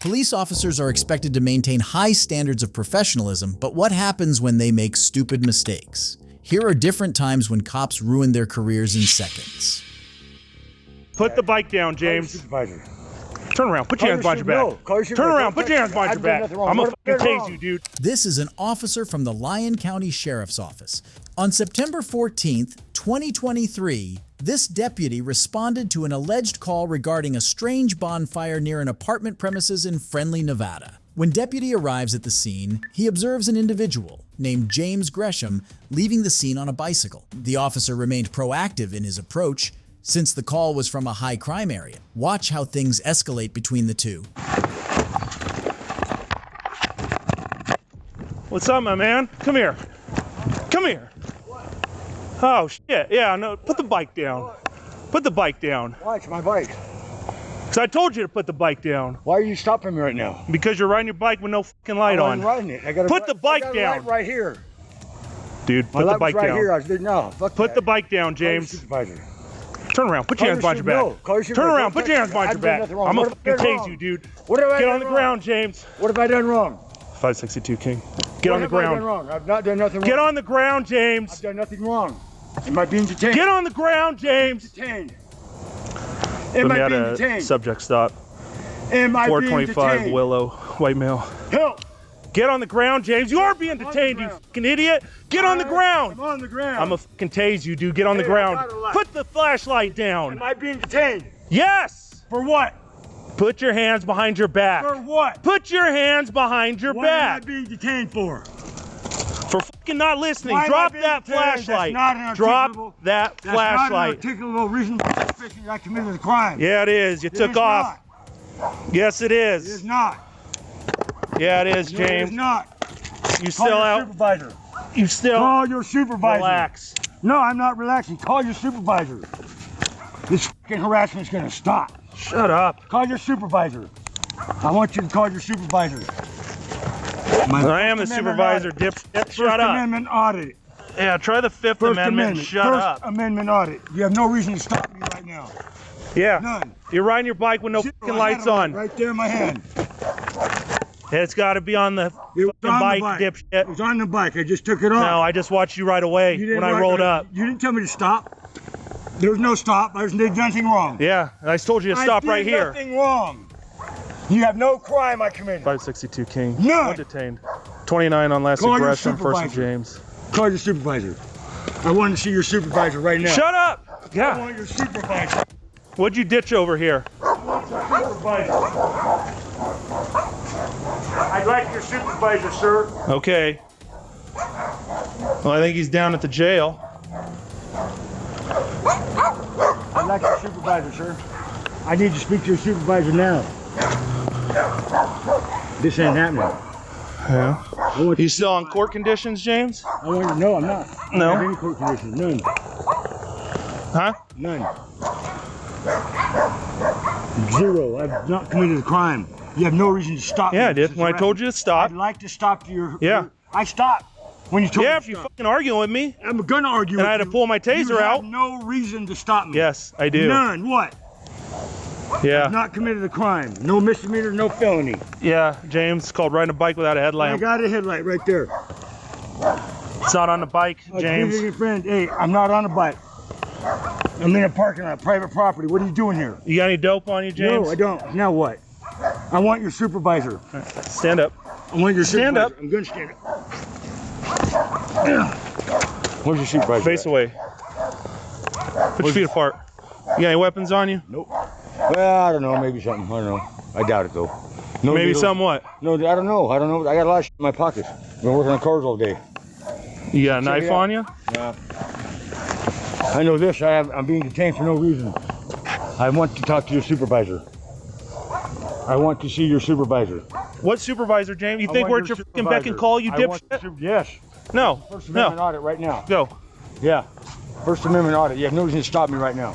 Police officers are expected to maintain high standards of professionalism, but what happens when they make stupid mistakes? Here are different times when cops ruin their careers in seconds. Put the bike down, James. Turn around, put your hands behind your back. Turn around, put your hands behind your back. I'm gonna fucking tase you, dude. This is an officer from the Lyon County Sheriff's Office. On September 14th, 2023, this deputy responded to an alleged call regarding a strange bonfire near an apartment premises in Friendly, Nevada. When deputy arrives at the scene, he observes an individual named James Gresham leaving the scene on a bicycle. The officer remained proactive in his approach since the call was from a high crime area. Watch how things escalate between the two. What's up, my man? Come here. Come here. Oh, shit. Yeah, no, put the bike down. Put the bike down. Why? It's my bike. Because I told you to put the bike down. Why are you stopping me right now? Because you're riding your bike with no fucking light on. I'm riding it. I got put the bike down. Light right here. Dude, put the bike right down. Here. I was, no, fuck put that. the bike down, James. Supervisor. Turn around, put your hands behind your back. Turn around, put your hands behind your back. I'm gonna fucking tase you, dude. Get on the ground, James. What have I done wrong? 562 King. Get on the ground. What have I done wrong? I've not done nothing wrong. Get on the ground, James. I've done nothing wrong. Am I being detained? Get on the ground, James. Detained. Am I being detained? Subject stop. Am I being detained? 425 Willow, white male. Help. Get on the ground, James. You are being detained, you fucking idiot. Get on the ground. I'm on the ground. I'm gonna fucking tase you, dude. Get on the ground. Put the flashlight down. Am I being detained? Yes. For what? Put your hands behind your back. For what? Put your hands behind your What back. am I being detained for? For fucking not listening. Why Drop am I that being detained? flashlight. That's not an Drop that That's flashlight. not an articulable reason for suspicion I committed a crime. Yeah, it is. You took off. Not. Yes, it is. It is not. Yeah, it is, No, James. it is not. You Call still your out. supervisor. You still. Call your supervisor. Relax. No, I'm not relaxing. Call your supervisor. This fucking harassment's gonna stop. Shut up. Call your supervisor. I want you to call your supervisor. I am the supervisor, dipshit. Shut up. First Amendment audit. Yeah, try the Fifth First Amendment. Shut First up. Amendment audit. You have no reason to stop me right now. Yeah. None. You're riding your bike with no Zero. fucking I lights got it on. right there in my hand. It's got to be on the It was fucking on bike, the bike. dipshit. It was on the bike. I just took it off. No, I just watched you right away You didn't when I ride- rolled up. You didn't tell me to stop. There was no stop. I did nothing wrong. Yeah, I told you to stop right I did here. nothing wrong. You have no crime I committed. 562 King. None. One detained. 29 on last Call your aggression, first and supervisor. James. Call your supervisor. I want to see your supervisor right now. Shut up! I Yeah. want your supervisor. What'd you ditch over here? I want your supervisor. I'd like your supervisor, sir. Okay. Well, I think he's down at the jail. I'd like your supervisor, sir. I need to speak to your supervisor now. This ain't happening. Yeah. I want You still on court conditions, James? I want you, no, I'm not. No? I don't have any court conditions. None. Huh? None. Zero. I've not committed a crime. You have no reason to stop me. Yeah, I did. When I told you to stop. I'd like to stop your... Yeah. I stopped when you told me Yeah, to if you're stop. fucking arguing with me. I'm gonna argue And with I had to you. pull my taser You out. have no reason to stop me. Yes, I do. None. What? Yeah. I've not committed a crime. No misdemeanor, no felony. Yeah, James, it's called riding a bike without a I headlamp. got a headlight right there. It's not on the bike, James. Your friend, hey, I'm not on a bike. I'm in a parking lot, private property. What are you doing here? You got any dope on you, James? No, I don't. Now what? I want your supervisor. Stand up. I want your Stand supervisor. up. I'm gonna stand up. Where's your supervisor? Face away. Put your feet apart. You got any weapons on you? Nope. Well, I don't know. Maybe something. I don't know. I doubt it though. No Maybe needles. something what? No, I don't know. I don't know. I got a lot of shit in my pockets. I've been working on cars all day. You got a Check knife it out. on you? Yeah. I know this. I'm being detained for no reason. I want to talk to your supervisor. I want to see your supervisor. What supervisor, James? You I think want we're at your fucking beck and call, you dipshit? Yes. No. First Amendment No. audit right now. Go. Yeah. First Amendment audit. You have no reason to stop me right now.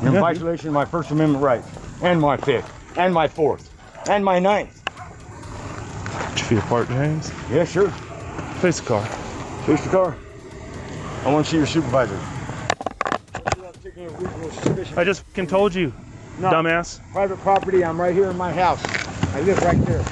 You're in Yeah. violation of my First Amendment right. And my Fifth. And my Fourth. And my Ninth. Put your feet apart, James. Yeah, sure. Face the car. Face the car. I want to see your supervisor. I just fucking told you, No. dumbass. Private property. I'm right here in my house. I live right there.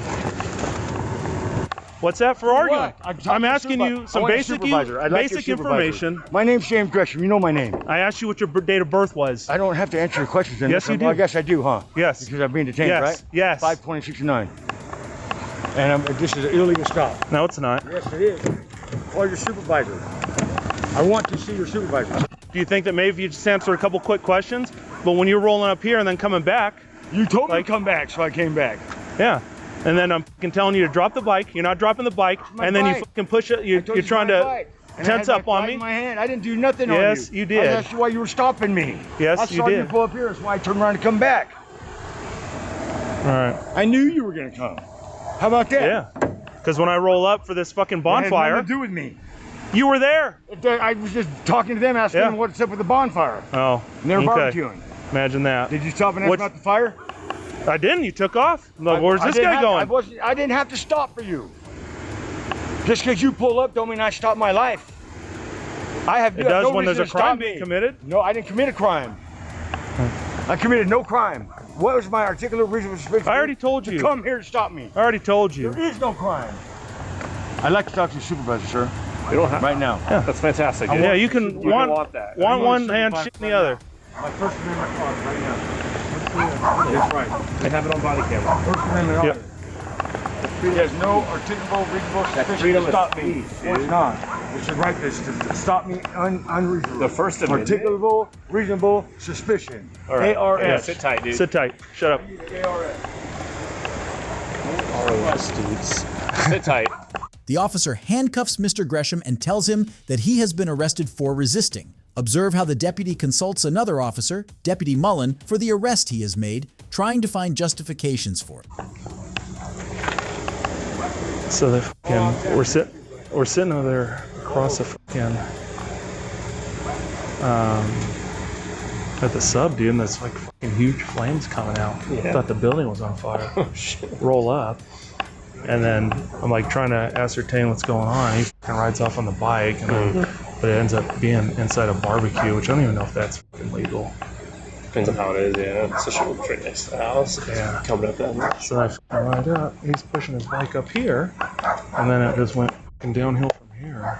What's that for arguing? I'm asking you some basic basic information. My name's James Gresham. You know my name. I asked you what your date of birth was. I don't have to answer your questions. Yes, you do. Well, I guess I do, huh? Yes. Because I'm being detained, yes. right? Yes. 5/20/69. And this is an illegal stop. No, it's not. Yes, it is. Call your supervisor. I want to see your supervisor. Do you think that maybe if you just answer a couple quick questions, but when you're rolling up here and then coming back, you told me to come back, so I came back. Yeah. And then I'm fucking telling you to drop the bike. You're not dropping the bike, and then you fucking push it. You're trying to tense up on me. In my hand. I didn't do nothing on you. Yes, you did. That's why you were stopping me. Yes, I you saw did. you pull up here. That's why I turned around and come back. All right. I knew you were gonna come. How about that? Yeah. Because when I roll up for this fucking bonfire, it had nothing to do with me. You were there. I was just talking to them, asking them what's up with the bonfire. Oh. And they were barbecuing. Imagine that. Did you stop and ask about the fire? I didn't. You took off. Look, where's this guy going? I didn't have to stop for you. Just because you pull up don't mean I stop my life. It does when there's a crime being committed. No, I didn't commit a crime. I committed no crime. What was my articulate reason for suspicion? I already told you. To come here to stop me. I already told you. There is no crime. I'd like to talk to your supervisor, sir. We don't have right now. Yeah, that's fantastic. Yeah, you can want that. One hand, shit in the other. My First Amendment clause right now. That's right. I have it on body camera. First Amendment order. He has no articulable, reasonable suspicion to stop me. It's not. This is right. This to stop me unreasonable. The First Amendment. Articulable, reasonable suspicion. All right. ARS. Yeah, sit tight, dude. Sit tight. Shut up. ARS. Dudes. Sit tight. The officer handcuffs Mr. Gresham and tells him that he has been arrested for resisting. Observe how the deputy consults another officer, Deputy Mullen, for the arrest he has made, trying to find justifications for it. So the fucking, we're sitting over there across the fucking at the sub, dude, and there's like fucking huge flames coming out. Yeah. I thought the building was on fire. Oh shit. Roll up, and then I'm like trying to ascertain what's going on. He fucking rides off on the bike, and then, but it ends up being inside a barbecue, which I don't even know if that's fucking legal. Depends on how it is, yeah. Especially when it's right next to the house. Yeah. Coming up that much. So I fucking ride up. He's pushing his bike up here, and then it just went fucking downhill from here.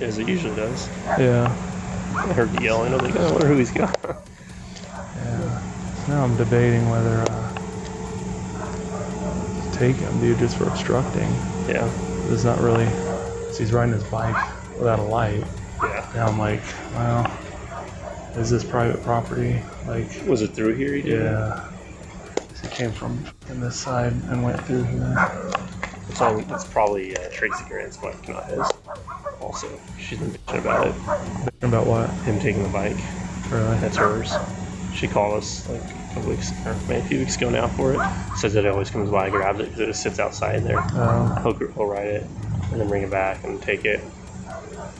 As it usually does. Yeah. I heard the yelling. I was like, I wonder who he's got. Yeah. Now I'm debating whether to take him, dude, just for obstructing. Yeah. It's not really. So he's riding his bike without a light. Yeah. Now I'm like, well, is this private property? Like, was it through here? Yeah. He came from in this side and went through here. It's probably Tracy Grant's bike, not his. Also, she's been bitching about it. Bitching about what? Him taking the bike. Really? That's hers. She called us like a couple weeks, or maybe a few weeks ago now for it. Says that it always comes by, grabs it because it just sits outside there. He'll ride it and then bring it back and take it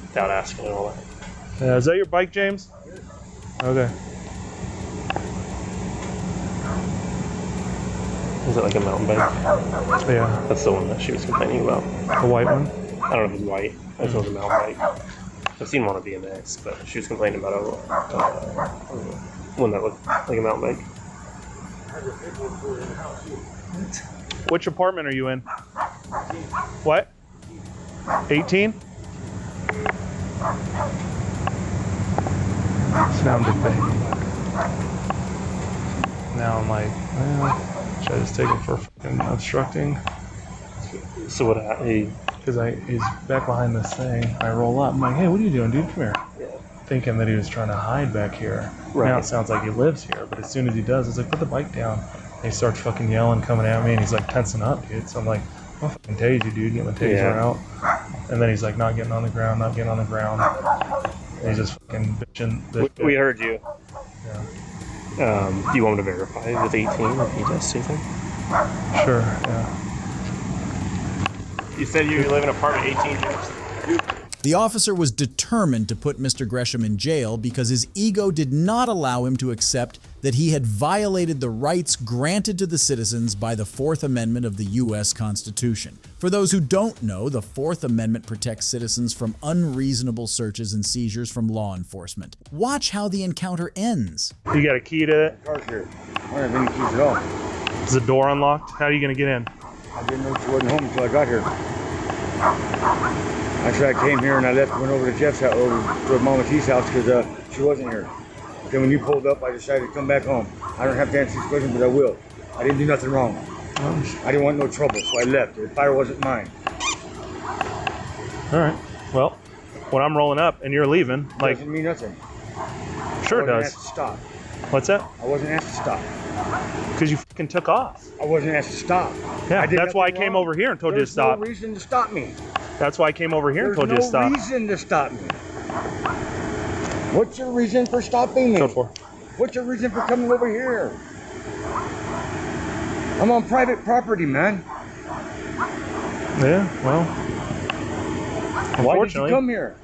without asking and all that. Yeah, is that your bike, James? Okay. Is it like a mountain bike? Yeah. That's the one that she was complaining about. The white one? I don't know if it's white. I just know it's a mountain bike. I've seen one on BMX, but she was complaining about one that looked like a mountain bike. Which apartment are you in? What? 18? So now I'm debating. Now I'm like, well, should I just take him for fucking obstructing? So what? Because he's back behind this thing. I roll up. I'm like, hey, what are you doing, dude? Come here. Yeah. Thinking that he was trying to hide back here. Right. Now it sounds like he lives here, but as soon as he does, it's like, put the bike down. And he starts fucking yelling, coming at me, and he's like tensing up, dude. So I'm like, I'll fucking tase you, dude. Get my taser out. And then he's like, not getting on the ground, not getting on the ground. And he's just fucking bitching. We heard you. Yeah. Do you want me to verify with 18 if he does anything? Sure, yeah. You said you live in apartment 18. The officer was determined to put Mr. Gresham in jail because his ego did not allow him to accept that he had violated the rights granted to the citizens by the Fourth Amendment of the U.S. Constitution. For those who don't know, the Fourth Amendment protects citizens from unreasonable searches and seizures from law enforcement. Watch how the encounter ends. You got a key to it? Car's here. I don't have any keys at all. Is the door unlocked? How are you gonna get in? I didn't know she wasn't home until I got here. Actually, I came here and I went over to Jeff's house, over to Mama T's house, because she wasn't here. Then when you pulled up, I decided to come back home. I don't have to answer these questions, but I will. I didn't do nothing wrong. I didn't want no trouble, so I left. The fire wasn't mine. All right. Well, when I'm rolling up and you're leaving, like, Doesn't mean nothing. sure it I wasn't does. asked to stop. What's that? I wasn't asked to stop. Because you fucking took off. I wasn't asked to stop. Yeah, I did that's why I nothing came wrong. over here and told you to There's stop. no reason to stop me. That's why I came over here and There's told you to no stop. reason to stop me. What's your reason for stopping me? Code 4. What's your reason for coming over here? I'm on private property, man. Yeah, well. Why did you Unfortunately. come here?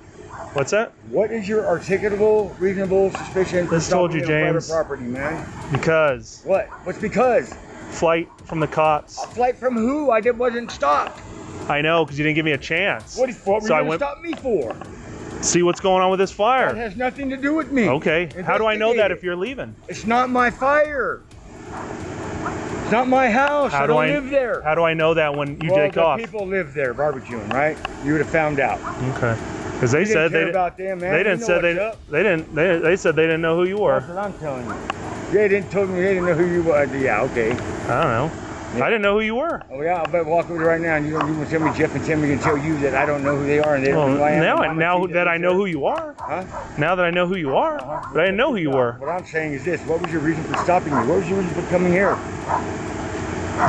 What's that? What is your articulable, reasonable suspicion for This told stopping you, me on James. private property, man? Because What? What's because? flight from the cops. A flight from who? Wasn't stopped. I know, because you didn't give me a chance. What were So I you going went to stop me for? see what's going on with this That fire. has nothing to do with me. Okay. How do I know that Investigate if it. you're leaving? It's not my fire. It's not my house. I don't live there. How do I know that when you Well, take the off? people live there barbecuing, right? You would have found out. Okay. Because they You said didn't care they about them, man. they You didn't know say what's they up. they said they didn't know who you were. That's what I'm telling you. They didn't tell me they didn't know who you were. Yeah, okay. I don't know. Yeah. I didn't know who you were. Oh yeah, I bet walk over there right now and you want to tell me Jeff and Timmy can tell you that I don't know who they are and they Well, don't know who I am. now and now Mama T that I lives know there. who you are, Huh? now that I know who you are, but I didn't know who you were. What I'm saying is this: what was your reason for stopping me? What was your reason for coming here?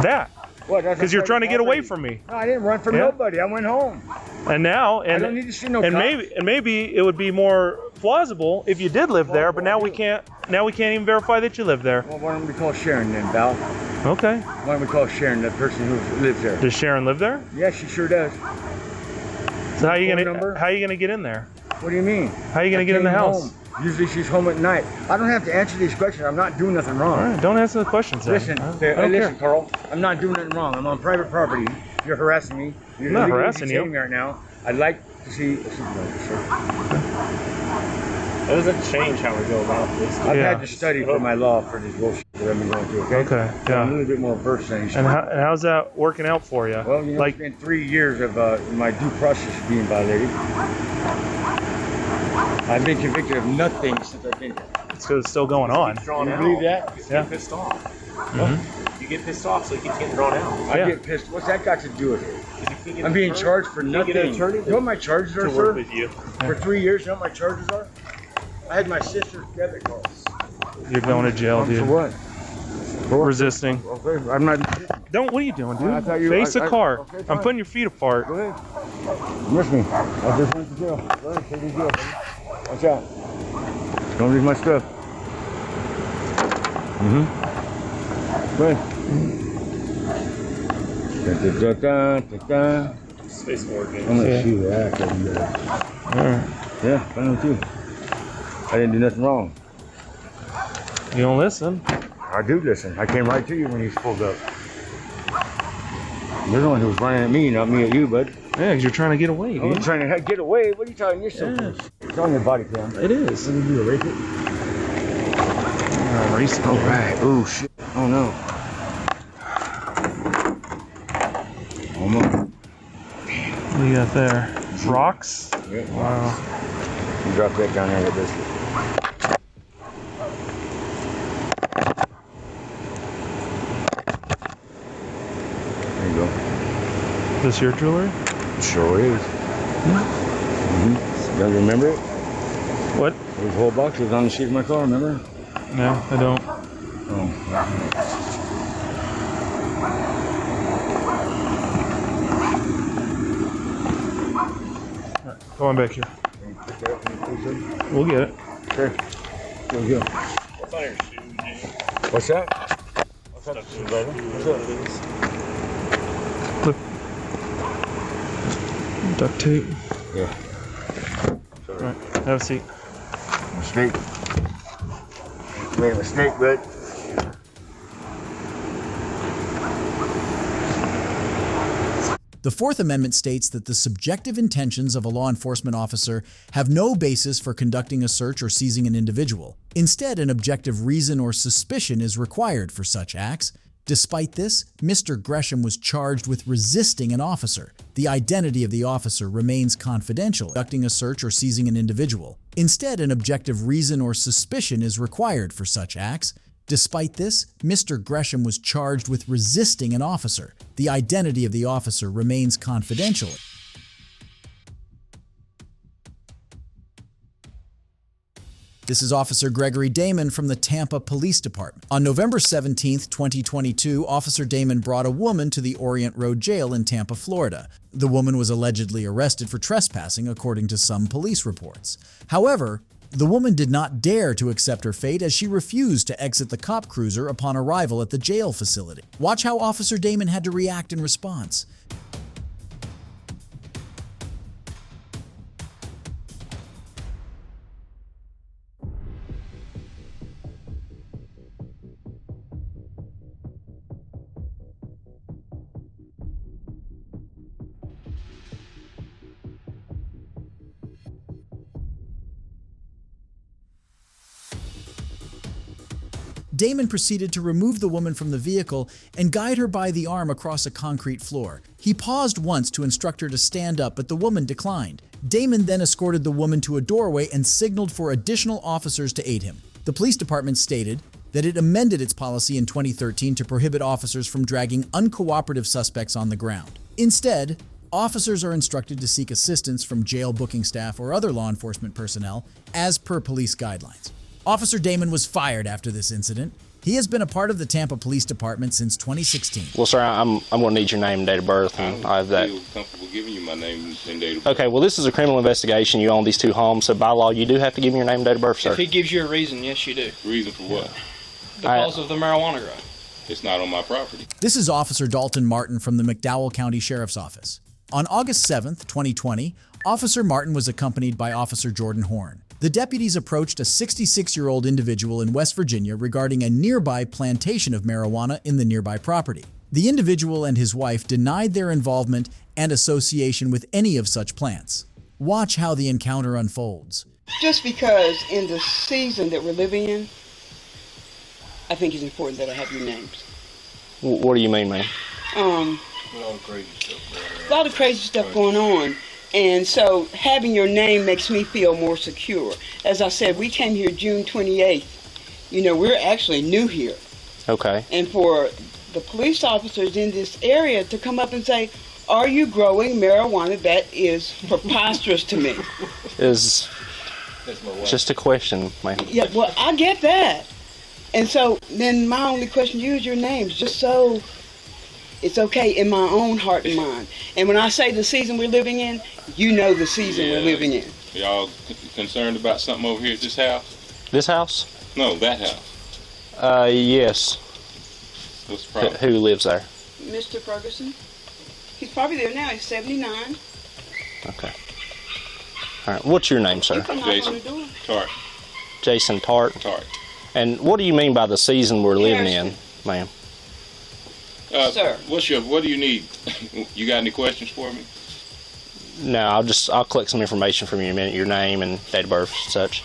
That What? because you're trying to get away from me, No, I didn't run from Yeah. nobody. I went home. and now I don't need to see no and cops. maybe it would be more plausible if you did live there, but now we can't even verify that you live there. Well, why don't we call Sharon then, Val? Okay. Why don't we call Sharon, the person who lives there? Does Sharon live there? Yes, she sure does. So how are you Phone gonna number? get in there? What do you mean? How are you gonna I get in the came house? home. Usually she's home at night. I don't have to answer these questions. I'm not doing nothing wrong. All right, don't answer the questions then. Listen, I don't listen, care. Carl. I'm not doing nothing wrong. I'm on private property. You're harassing me. You're I'm not illegally harassing you. detaining me right now. I'd like to see a supervisor, sir. That doesn't change how we go about this. I've Yeah. had to study for my law for this bullshit that I've been going through. Okay. Okay, So I'm a yeah. little bit more versed than you. And how's that working out for you? Well, you know, like, it's been 3 years of my due process being violated. I've been convicted of nothing since I've been here. it's 'cause it's still going on. Drawn You out. believe that? You Yeah. get pissed off. Mhm. You get pissed off, so it keeps getting drawn out. I Yeah. get pissed. What's that got to do with it? If you can't get I'm an being attorney- charged for you nothing. can't get an attorney You know what my charges are, to sir? work with you. For 3 years, you know what my charges are? I had my sister's debit card. You're going to jail, For dude. what? Resisting. Okay, I'm not. Don't. What are you doing, I dude? thought you- Face the car. okay, I'm fine. putting your feet apart. Go ahead. You miss me. I'll just went to jail. Go ahead, take me to jail, buddy. Watch out. Don't leave my stuff. Mm-hmm. Go ahead. Da-da-da-da-da-da. Space Morgan. I'm gonna Yeah. shoot your ass over there. All right. Yeah, I know too. I didn't do nothing wrong. You don't listen. I do listen. I came right to you when you pulled up. You're the one who was running at me, not me at you, bud. Yeah, 'cause you're trying to get away, I'm dude. trying to get away. What are you talking? You're so Yeah. It's on your body cam. It is. What did you do, erase it? Racing. All right. Oh shit. Oh no. Almost. What do you got there? Rocks? Yeah. Wow. You drop that down there with this. There you go. Is this your jewelry? Sure is. Mm-hmm. You remember it? What? Those whole boxes on the seat of my car, remember? No, I don't. Oh. Come on back here. We'll get it. Okay. Here we go. What's on your shoe, James? What's that? What's that, brother? What's up? Clip. Duct tape. Yeah. All right. Have a seat. Mistake. Made a mistake, bud. The Fourth Amendment states that the subjective intentions of a law enforcement officer have no basis for conducting a search or seizing an individual. Instead, an objective reason or suspicion is required for such acts. Despite this, Mr. Gresham was charged with resisting an officer. The identity of the officer remains confidential, conducting a search or seizing an individual. Instead, an objective reason or suspicion is required for such acts. Despite this, Mr. Gresham was charged with resisting an officer. The identity of the officer remains confidential. This is Officer Gregory Damon from the Tampa Police Department. On November 17, 2022, Officer Damon brought a woman to the Orient Road Jail in Tampa, Florida. The woman was allegedly arrested for trespassing, according to some police reports. However, the woman did not dare to accept her fate as she refused to exit the cop cruiser upon arrival at the jail facility. Watch how Officer Damon had to react in response. Damon proceeded to remove the woman from the vehicle and guide her by the arm across a concrete floor. He paused once to instruct her to stand up, but the woman declined. Damon then escorted the woman to a doorway and signaled for additional officers to aid him. The police department stated that it amended its policy in 2013 to prohibit officers from dragging uncooperative suspects on the ground. Instead, officers are instructed to seek assistance from jail booking staff or other law enforcement personnel as per police guidelines. Officer Damon was fired after this incident. He has been a part of the Tampa Police Department since 2016. Well, sir, I'm going to need your name and date of birth, and I have that. I feel comfortable giving you my name and date of birth. Okay, well, this is a criminal investigation. You own these two homes, so by law, you do have to give me your name and date of birth, sir. If he gives you a reason, yes, you do. Reason for what? The cause of the marijuana grow. It's not on my property. This is Officer Dalton Martin from the McDowell County Sheriff's Office. On August 7th, 2020, Officer Martin was accompanied by Officer Jordan Horn. The deputies approached a 66-year-old individual in West Virginia regarding a nearby plantation of marijuana in the nearby property. The individual and his wife denied their involvement and association with any of such plants. Watch how the encounter unfolds. Just because in the season that we're living in, I think it's important that I have your names. What do you mean, ma'am? A lot of crazy stuff going on. And so having your name makes me feel more secure. As I said, we came here June 28th. You know, we're actually new here. Okay. And for the police officers in this area to come up and say, are you growing marijuana? That is preposterous to me. Is just a question, ma'am. Yeah, well, I get that. And so then my only question to you is your names, just so it's okay in my own heart and mind. And when I say the season we're living in, you know the season we're living in. Y'all concerned about something over here at this house? This house? No, that house. Yes. What's the problem? Who lives there? Mr. Ferguson. He's probably there now. He's 79. Okay. All right. What's your name, sir? You come knock on Jason the door. Tart. Jason Tart. Tart. And what do you mean by the season we're living in, ma'am? Sir. What do you need? You got any questions for me? No, I'll collect some information from you in a minute, your name and date of birth and such.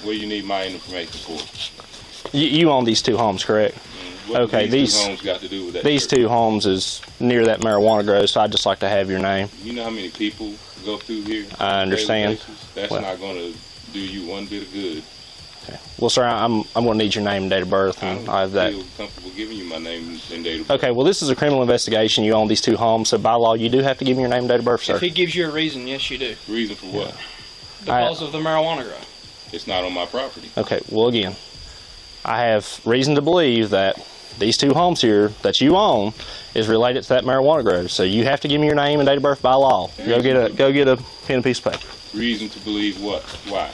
What do you need my information for? You own these two homes, correct? What Okay, do these two homes got to do with that? These two homes is near that marijuana grow, so I'd just like to have your name. You know how many people go through here? I understand. That's Well- not going to do you one bit of good. Okay. Well, sir, I'm going to need your name and date of birth, and I have that. feel comfortable giving you my name and date of birth. Okay, well, this is a criminal investigation. You own these two homes, so by law, you do have to give me your name and date of birth, sir. If he gives you a reason, yes, you do. Reason for what? The cause of the marijuana grow. It's not on my property. Okay, well, again, I have reason to believe that these two homes here that you own is related to that marijuana grow, so you have to give me your name and date of birth by law. Go get a pen and piece of paper. Reason to believe what? Why?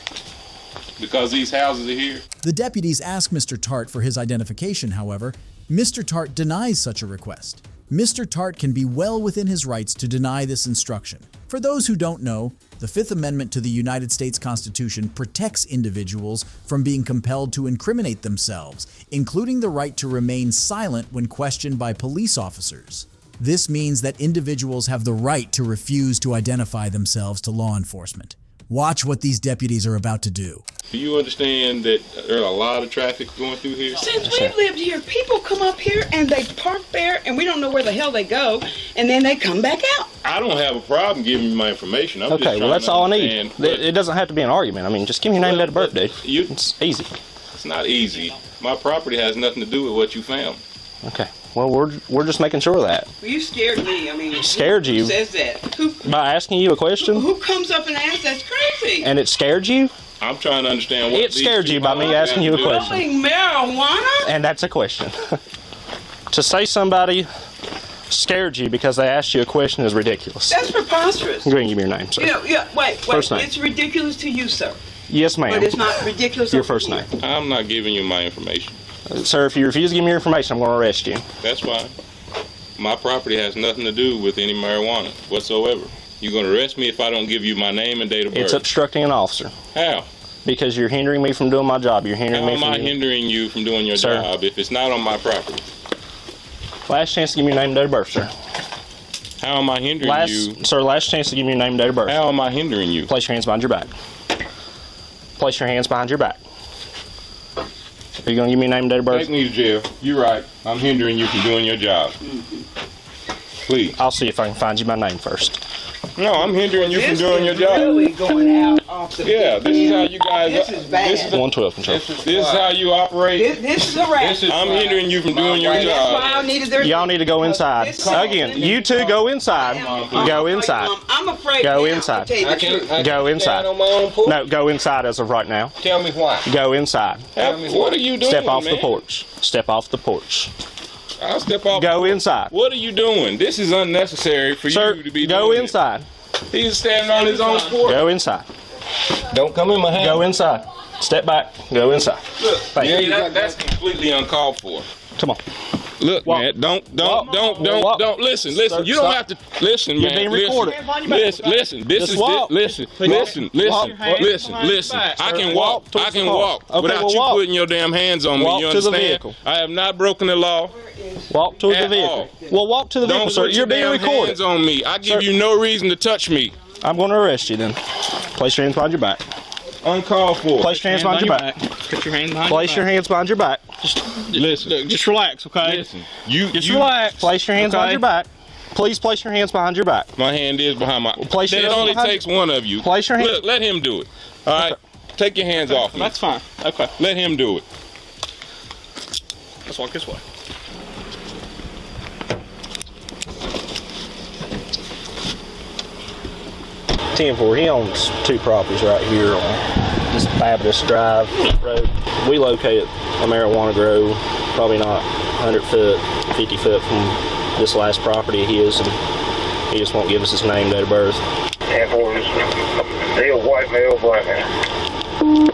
Because these houses are here? The deputies ask Mr. Tart for his identification, however. Mr. Tart denies such a request. Mr. Tart can be well within his rights to deny this instruction. For those who don't know, the Fifth Amendment to the United States Constitution protects individuals from being compelled to incriminate themselves, including the right to remain silent when questioned by police officers. This means that individuals have the right to refuse to identify themselves to law enforcement. Watch what these deputies are about to do. Do you understand that there's a lot of traffic going through here? Since we've lived here, people come up here and they park there and we don't know where the hell they go, and then they come back out. I don't have a problem giving you my information. I'm just Okay, well, trying that's to all I need. understand what- It doesn't have to be an argument. I mean, just give me your name and date of birth, dude. It's easy. It's not easy. My property has nothing to do with what you found. Okay. Well, we're just making sure of that. Well, you scared me. I mean, Scared you? Who says that? Who By asking you a question? who comes up and asks? That's crazy. And it scared you? I'm trying to understand what It scared you by me asking you a question. Rolling marijuana? And that's a question. To say somebody scared you because they asked you a question is ridiculous. That's preposterous. Go ahead and give me your name, sir. Wait. First name. It's ridiculous to you, sir. Yes, ma'am. But it's not ridiculous. Your over first here. name. I'm not giving you my information. Sir, if you refuse to give me your information, I'm going to arrest you. That's fine. My property has nothing to do with any marijuana whatsoever. You're going to arrest me if I don't give you my name and date of birth. It's obstructing an officer. How? Because you're hindering me from doing my job. You're hindering How me am from I hindering you from doing your Sir. job if it's not on my property? Last chance to give me your name and date of birth, sir. How am I hindering you? Sir, last chance to give me your name and date of birth. How am I hindering you? Place your hands behind your back. Place your hands behind your back. Are you going to give me your name and date of birth? Take me to jail. You're right. I'm hindering you from doing your job. Please. I'll see if I can find you my name first. No, I'm hindering you from This doing your is job. really going out off the Yeah, this is how you guys. This is bad. This is, 112 control. this is how you operate. This is a wrap. I'm hindering you from doing your That's why I job. needed their. Y'all need to go inside. Again, you two go inside. Go inside. I'm afraid. Go now, inside. to tell you the truth. Go inside. On my own porch? No, go inside as of right now. Tell me why. Go inside. What are you doing, Step off man? the porch. Step off the porch. I'll step off. Go inside. What are you doing? This is unnecessary for Sir, you to be go doing inside. This. He's standing on his own porch. Go inside. Don't come in my house. Go inside. Step back. Go inside. Look, Thank you. that's completely uncalled for. Come on. Look, Walk. man, don't Walk. listen. Sir, You don't stop. have to listen, You're man. being Listen. recorded. Listen. This Just is walk. listen. Walk. Listen. Back, I sir. can Walk walk. towards I the can car. walk Okay, without well, you walk. putting your damn hands on me. Walk You to the understand? vehicle. I have not broken the law. Walk towards the At vehicle. all. Well, walk to the vehicle, Don't sir. put You're your being damn recorded. hands on me. I give Sir. you no reason to touch me. I'm going to arrest you then. Place your hands behind your back. Uncalled for. Place your hands behind your back. Put your hand behind Place your hands behind your back. Listen. Just relax, okay? Listen. You relax. Place your hands Okay. behind your back. Please place your hands behind your back. My hand is behind my. Place your It hands only behind- takes one of you. Place your hand- Look, let him do it. All right. Take your hands off me. That's fine. Okay. Let him do it. Let's walk this way. He owns two properties right here on this Baptist Drive road. We located a marijuana grow probably not 100 foot, 50 foot from this last property of his, and he just won't give us his name, date of birth. White male, black male.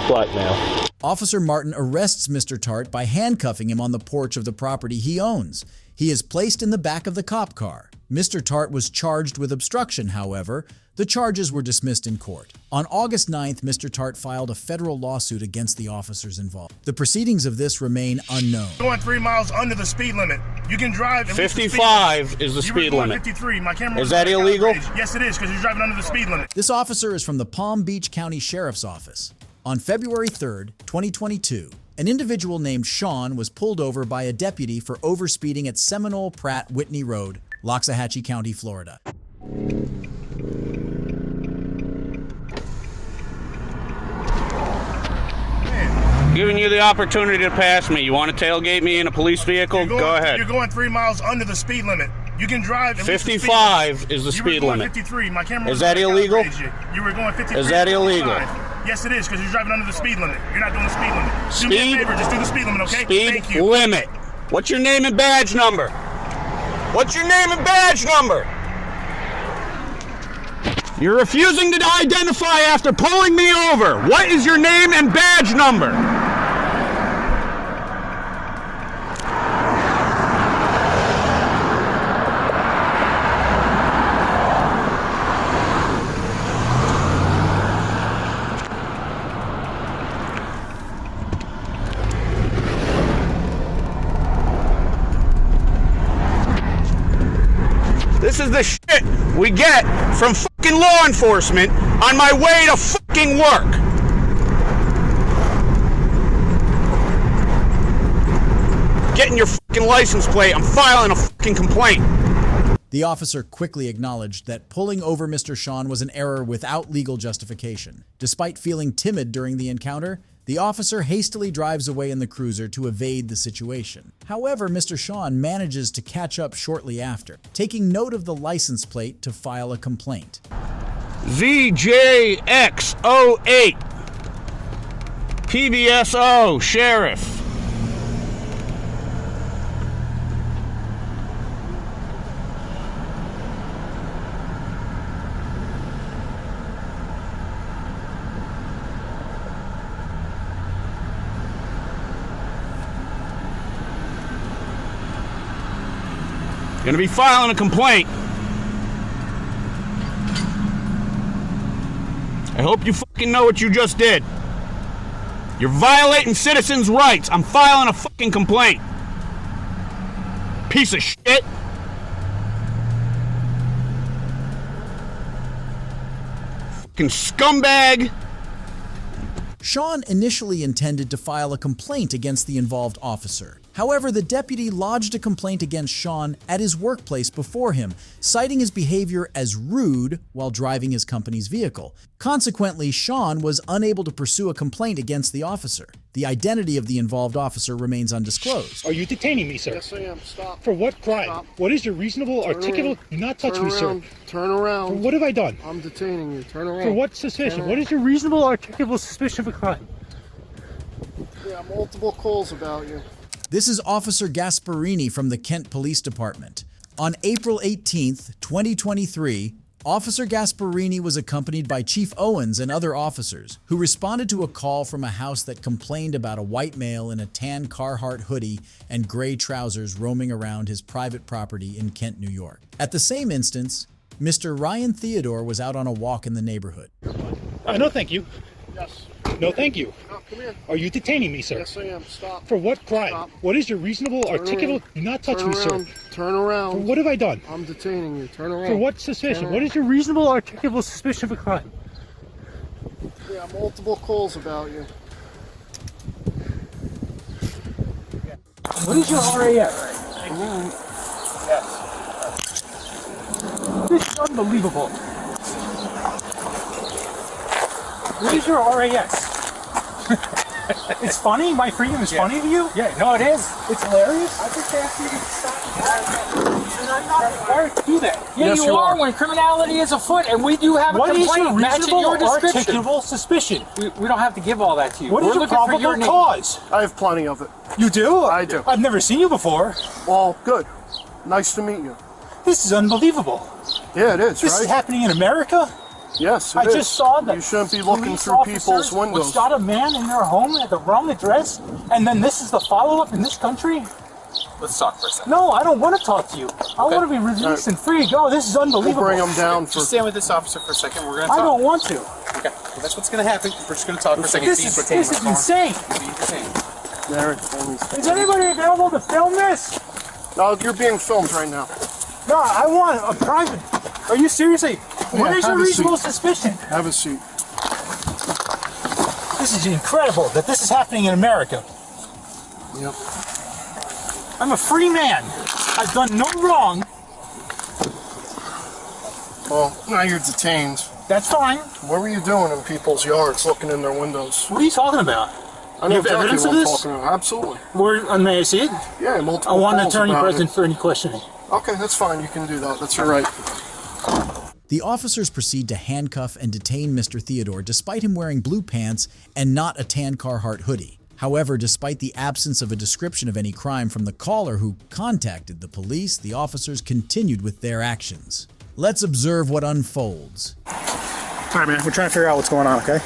Black male. Officer Martin arrests Mr. Tart by handcuffing him on the porch of the property he owns. He is placed in the back of the cop car. Mr. Tart was charged with obstruction, however. The charges were dismissed in court. On August 9th, Mr. Tart filed a federal lawsuit against the officers involved. The proceedings of this remain unknown. Going 3 miles under the speed limit. You can drive. 55 is the speed limit. 53. My camera. Is that illegal? Yes, it is, because you're driving under the speed limit. This officer is from the Palm Beach County Sheriff's Office. On February 3rd, 2022, an individual named Sean was pulled over by a deputy for overspeeding at Seminole Pratt Whitney Road, Loxahatchee County, Florida. Giving you the opportunity to pass me. You want to tailgate me in a police vehicle? Go ahead. You're going 3 miles under the speed limit. You can drive. 55 is the speed limit. 53. My camera. Is that illegal? You were going 53. Is that illegal? Yes, it is, because you're driving under the speed limit. You're not doing the speed limit. Do me a Speed? favor, just do the speed limit, okay? Speed Thank you. limit. What's your name and badge number? What's your name and badge number? You're refusing to identify after pulling me over. What is your name and badge number? This is the shit we get from fucking law enforcement on my way to fucking work. Getting your fucking license plate. I'm filing a fucking complaint. The officer quickly acknowledged that pulling over Mr. Sean was an error without legal justification. Despite feeling timid during the encounter, the officer hastily drives away in the cruiser to evade the situation. However, Mr. Sean manages to catch up shortly after, taking note of the license plate to file a complaint. ZJX08 PBSO Sheriff. Gonna be filing a complaint. I hope you fucking know what you just did. You're violating citizens' rights. I'm filing a fucking complaint. Piece of shit. Fucking scumbag. Sean initially intended to file a complaint against the involved officer. However, the deputy lodged a complaint against Sean at his workplace before him, citing his behavior as rude while driving his company's vehicle. Consequently, Sean was unable to pursue a complaint against the officer. The identity of the involved officer remains undisclosed. Are you detaining me, sir? Yes, I am. Stop. For what crime? Stop. What is your reasonable, articulable... Do not touch me, sir. Turn around. For what have I done? I'm detaining you. Turn around. For what suspicion? What is your reasonable, articulable suspicion of a crime? Yeah, multiple calls about you. This is Officer Gasparini from the Kent Police Department. On April 18th, 2023, Officer Gasparini was accompanied by Chief Owens and other officers who responded to a call from a house that complained about a white male in a tan Carhartt hoodie and gray trousers roaming around his private property in Kent, New York. At the same instance, Mr. Ryan Theodore was out on a walk in the neighborhood. No, thank you. Yes. No, thank you. No, come here. Are you detaining me, sir? Yes, I am. Stop. For what crime? Stop. What is your reasonable, articulable... Do not touch me, sir. Turn around. For what have I done? I'm detaining you. Turn around. For what suspicion? What is your reasonable, articulable suspicion of a crime? Yeah, multiple calls about you. What is your RAF? Yes. This is unbelievable. What is your RAS? It's funny? My freedom is funny to you? Yeah, no, it is. It's hilarious. I just asked you to stop. And I'm not required to do that. Yeah, yes, you are when criminality is afoot, and we do have a complaint matching your description. Articulable suspicion? We don't have to give all that to you. What is your probable cause? I have plenty of it. You do? I do. I've never seen you before. Well, good. Nice to meet you. This is unbelievable. Yeah, it is, This right? is happening in America? Yes, it I is. just saw that. You shouldn't be looking through people's windows. Shot a man in their home at the wrong address, and then this is the follow-up in this country? Let's talk for a second. No, I don't want to talk to you. I want to be released and free to go. This is unbelievable. We'll bring him down for... Just stand with this officer for a second. We're going to talk. I don't want to. Okay, well, that's what's going to happen. We're just going to talk for a second. This is insane. Is anybody available to film this? No, you're being filmed right now. No, I want a private. Are you seriously? What is your reasonable suspicion? Have a seat. This is incredible that this is happening in America. Yep. I'm a free man. I've done no wrong. Well, now you're detained. That's fine. What were you doing in people's yards, looking in their windows? What are you talking about? I know you have exactly evidence what of I'm this? talking about. Absolutely. May I see it? Yeah, multiple I want an calls attorney about present it. for any questioning. Okay, that's fine. You can do that. That's your right. The officers proceed to handcuff and detain Mr. Theodore despite him wearing blue pants and not a tan Carhartt hoodie. However, despite the absence of a description of any crime from the caller who contacted the police, the officers continued with their actions. Let's observe what unfolds. All right, man, we're trying to figure out what's going on, okay?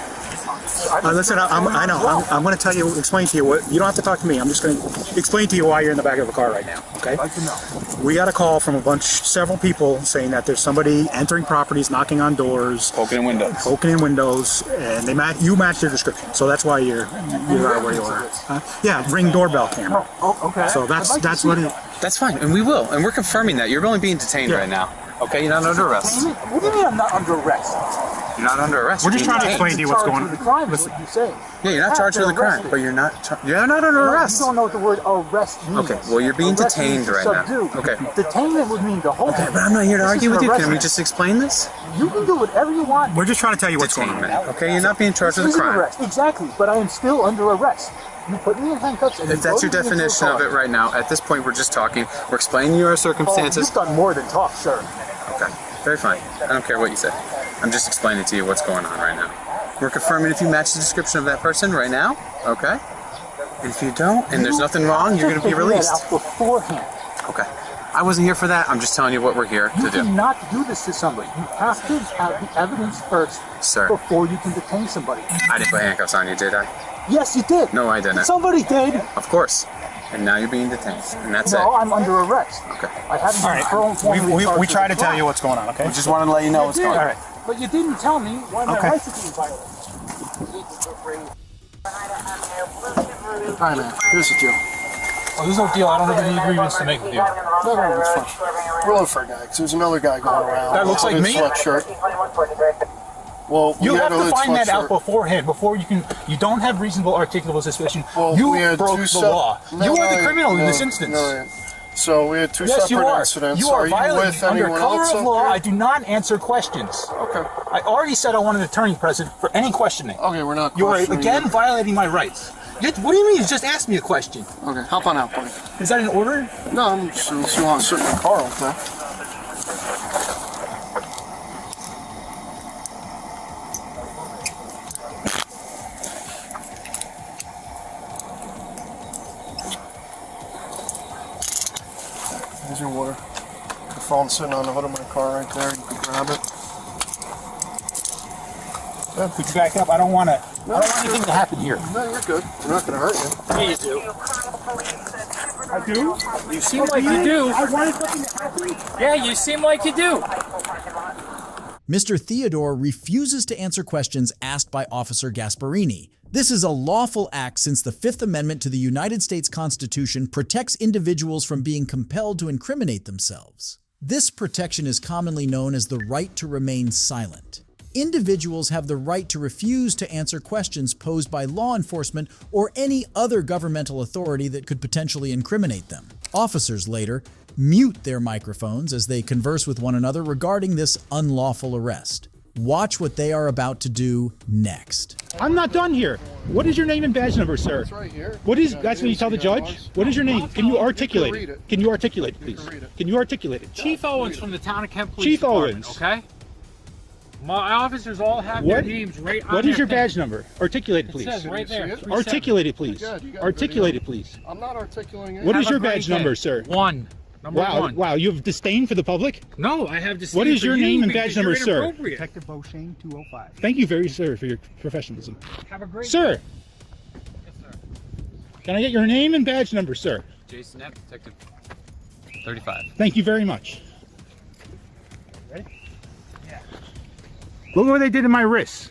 Listen, I know. I'm going to tell you, explain to you what. You don't have to talk to me. I'm just going to explain to you why you're in the back of the car right now, okay? I'd like to know. We got a call from several people saying that there's somebody entering properties, knocking on doors, Poking in windows. And you match their description. So that's why you're where you are. Yeah, Ring doorbell camera. Oh, okay. So that's what it. That's fine, and we will. And we're confirming that. You're only being detained right now. Okay, you're not under arrest. What do you mean I'm not under arrest? You're not under arrest. We're just trying to explain to you what's going on. The crime is what you say. Yeah, you're not charged with a crime, but you're not under arrest. You don't know what the word arrest means. Okay, well, you're being Arrest detained means to right now. subdue. Okay. Detainment would mean to hold. Okay, but I'm not here to argue with you. Can we arrest. just explain this? You can do whatever you want. We're just trying to tell you what's going on. Okay, you're not being charged with a This is an crime. arrest. Exactly, but I am still under arrest. You put me in handcuffs and If that's your definition of it right now, at this point we're just talking. We're explaining your circumstances. You've done more than talk, sir. Okay, very fine. I don't care what you say. I'm just explaining to you what's going on right now. We're confirming if you match the description of that person right now, okay? And if you don't, and there's nothing wrong, you're going to be released. Out beforehand. Okay. I wasn't here for that. I'm just telling you what we're here to do. You cannot do this to somebody. You have to have the evidence first, Sir. before you can detain somebody. I didn't put handcuffs on you, did I? Yes, you did. No, I didn't. Somebody did. Of course. And now you're being detained, and that's it. No, I'm under arrest. Okay. I haven't All been right. formally charged We try with to a tell you crime. what's going on, okay? We just wanted to let you know what's going on. All right. But you didn't tell me why my Okay. rights are being violated. Hi, man. Here's the deal. Oh, there's no deal. I don't have any agreements to make with you. No, it's fine. We're looking for a guy, 'cause there's another guy going around. That looks like in a me? sweatshirt. Well, You we have had a to lit find that out sweatshirt. beforehand. Before you can, you don't have reasonable articulable suspicion. Well, You we had broke two the law. You are the criminal in this instance. No, so we had two Yes, you separate are. incidents. You are you violating with under anyone color else of up law. here? I do not answer questions. Okay. I already said I want an attorney present for any questioning. Okay, we're not You are questioning again you. violating my rights. What do you mean? You just asked me a question. Okay, hop on out, buddy. Is that an order? No, I'm just you want to sit in the car with that. Here's your water. The phone's sitting on the hood of my car right there. You can grab it. Could you back up? I don't want anything to happen here. No, you're good. We're not going to hurt you. Yeah, you do. I do? You seem like you do. I wanted something to happen. Yeah, you seem like you do. Mr. Theodore refuses to answer questions asked by Officer Gasparini. This is a lawful act since the Fifth Amendment to the United States Constitution protects individuals from being compelled to incriminate themselves. This protection is commonly known as the right to remain silent. Individuals have the right to refuse to answer questions posed by law enforcement or any other governmental authority that could potentially incriminate them. Officers later mute their microphones as they converse with one another regarding this unlawful arrest. Watch what they are about to do next. I'm not done here. What is your name and badge number, sir? It's right here. What is? That's what you tell the judge. What is your name? Can you articulate it? Can you articulate it, please? Can you articulate it? Chief Owens from the town of Kent Police Chief Department, Owens. okay? My officers all have their names right on What is their your badge number? Articulate it, It please. says right there. Articulate it, please. Yeah, you got Articulate video. it, please. I'm not articulating it. What is Have a your great badge day. number, sir? One. Number Wow, one. wow, you have disdain for the public? No, I have disdain What is for your you name and because badge number, you're sir? inappropriate. Detective Beauchesne, 205. Thank you very, sir, for your professionalism. Have a great Sir, day. Yes, sir. can I get your name and badge number, sir? Jason F, Detective 35. Thank you very much. Ready? Yeah. Look what they did to my wrists.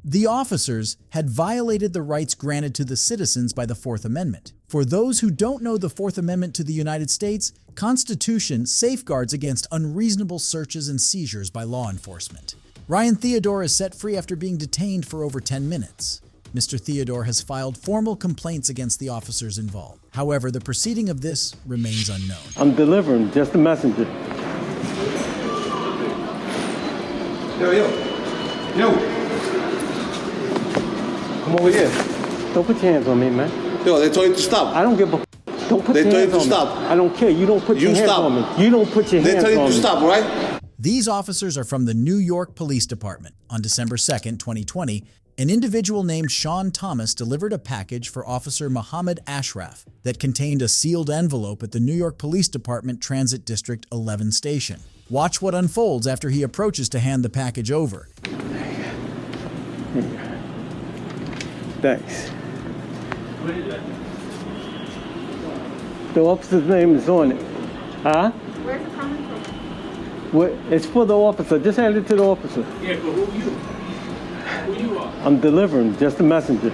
The officers had violated the rights granted to the citizens by the Fourth Amendment. For those who don't know the Fourth Amendment to the United States, Constitution safeguards against unreasonable searches and seizures by law enforcement. Ryan Theodore is set free after being detained for over 10 minutes. Mr. Theodore has filed formal complaints against the officers involved. However, the proceeding of this remains unknown. I'm delivering, just a messenger. Yo. Come over here. Don't put your hands on me, man. Yo, they told you to stop. I don't give a f. Don't put They your told you hands to on stop. me. I don't care. You don't put your You hands stop. on me. You don't put your They hands told you on to me. stop, right? These officers are from the New York Police Department. On December 2nd, 2020, an individual named Sean Thomas delivered a package for Officer Muhammad Ashraf that contained a sealed envelope at the New York Police Department Transit District 11 station. Watch what unfolds after he approaches to hand the package over. Thanks. The officer's name is on it. Huh? Where's it coming from? What? It's for the officer. Just hand it to the officer. Yeah, but who you? Who you are? I'm delivering, just a messenger.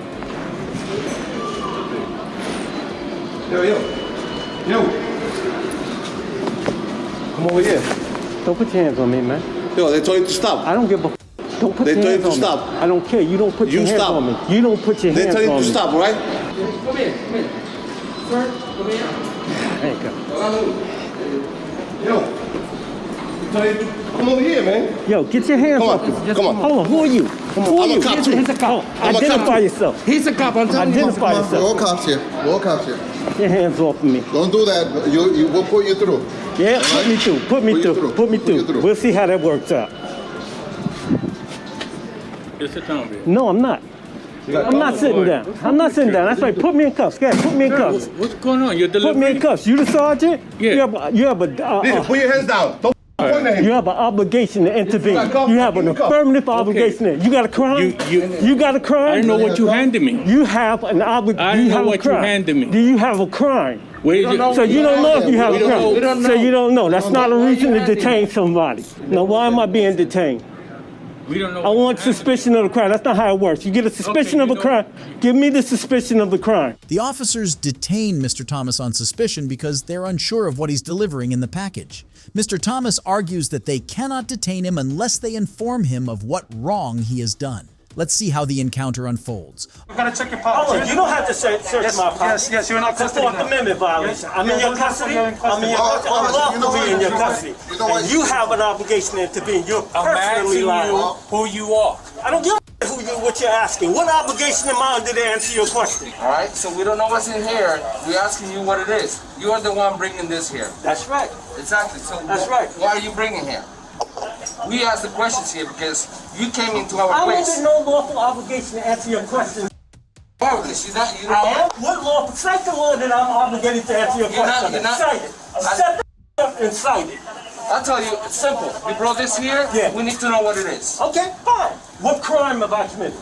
Yo. Come over here. Don't put your hands on me, man. Yo, they told you to stop. I don't give a. Don't put They your told hands you to on stop. me. I don't care. You don't put You your hands stop. on me. You don't put your They hands told you on to me. stop, right? Come here. Sir, come here. There you go. Yo. Come over here, man. Yo, get your hands Come off on, me. come on. Hold on, who are you? Who are I'm a you? cop too. He's a cop. I'm a cop Identify too. yourself. He's a cop. I'm telling you. Identify yourself. We're all cops here. We're all cops here. Get your hands off of me. Don't do that. We'll put you through. Yeah, put me through. Put me through. Put me through. We'll see how that works out. Just sit down, man. No, I'm not. I'm not sitting down. I'm not sitting down. That's right. Put me in cuffs. Go ahead. Put me in cuffs. What's going on? You're Put delivering. me in cuffs. You the sergeant? Yeah. You have a Put your hands down. Don't point at him. you have an obligation to intervene. You have an affirmative obligation. You got a crime? You got a crime? I didn't know what you handed me. You have an obligation. I didn't know what you handed me. Do you have a crime? Where did you? So you don't know if you have a We don't know. We crime. don't So know. you don't know. That's not a reason to handed detain somebody. Now, why am I being detained? We don't know. I want suspicion of the crime. That's not how it works. You get a suspicion of a crime. Give me the suspicion of the crime. The officers detain Mr. Thomas on suspicion because they're unsure of what he's delivering in the package. Mr. Thomas argues that they cannot detain him unless they inform him of what wrong he has done. Let's see how the encounter unfolds. We gotta check your pockets. Hold on, you don't have to search my pocket. Yes, you're in our That's custody Fourth now. Amendment violation. I'm in your custody. I'm in your custody. I'm lawfully in your custody. And you have an obligation to intervene. You're personally liable. Who you are? I don't give a what you're asking. What obligation am I under to answer your question? All right, so we don't know what's in here. We're asking you what it is. You are the one bringing this here. That's right. Exactly. So That's right. Why are you bringing here? We asked the questions here because you came into our I'm place. under no lawful obligation to answer your question. Marvelous. You don't. I am. What law? Cite the law that I'm obligated to answer your question. Cite it. Set and cite it. I'll tell you, it's simple. We brought this here. Yeah. We need to know what it is. Okay, fine. What crime have I committed?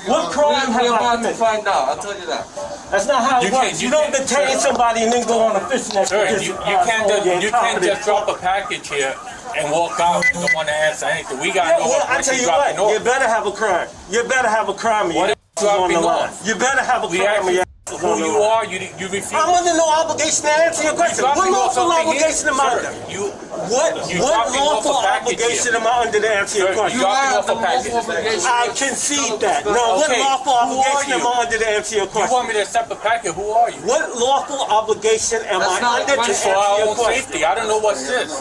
What crime have We're I about to committed? find out. I'll tell you that. That's not how it works. You don't detain somebody and then go on a fishing expedition. You can't just drop a package here and walk out and don't want to answer anything. We got to know I what tell you're you what, dropping you off. better have a crime. You better have a crime. What You is dropping on the line. off? You better have a We crime. asked who you are. You refuse. I'm under no obligation to answer your question. What lawful obligation am I under? What lawful obligation am I under to answer your question? You have the lawful obligation. I concede that. No, what lawful obligation am I under to answer your question? You want me to accept a packet? Who are you? What lawful obligation am I under to It's answer for our your own question? safety. I don't know what's this.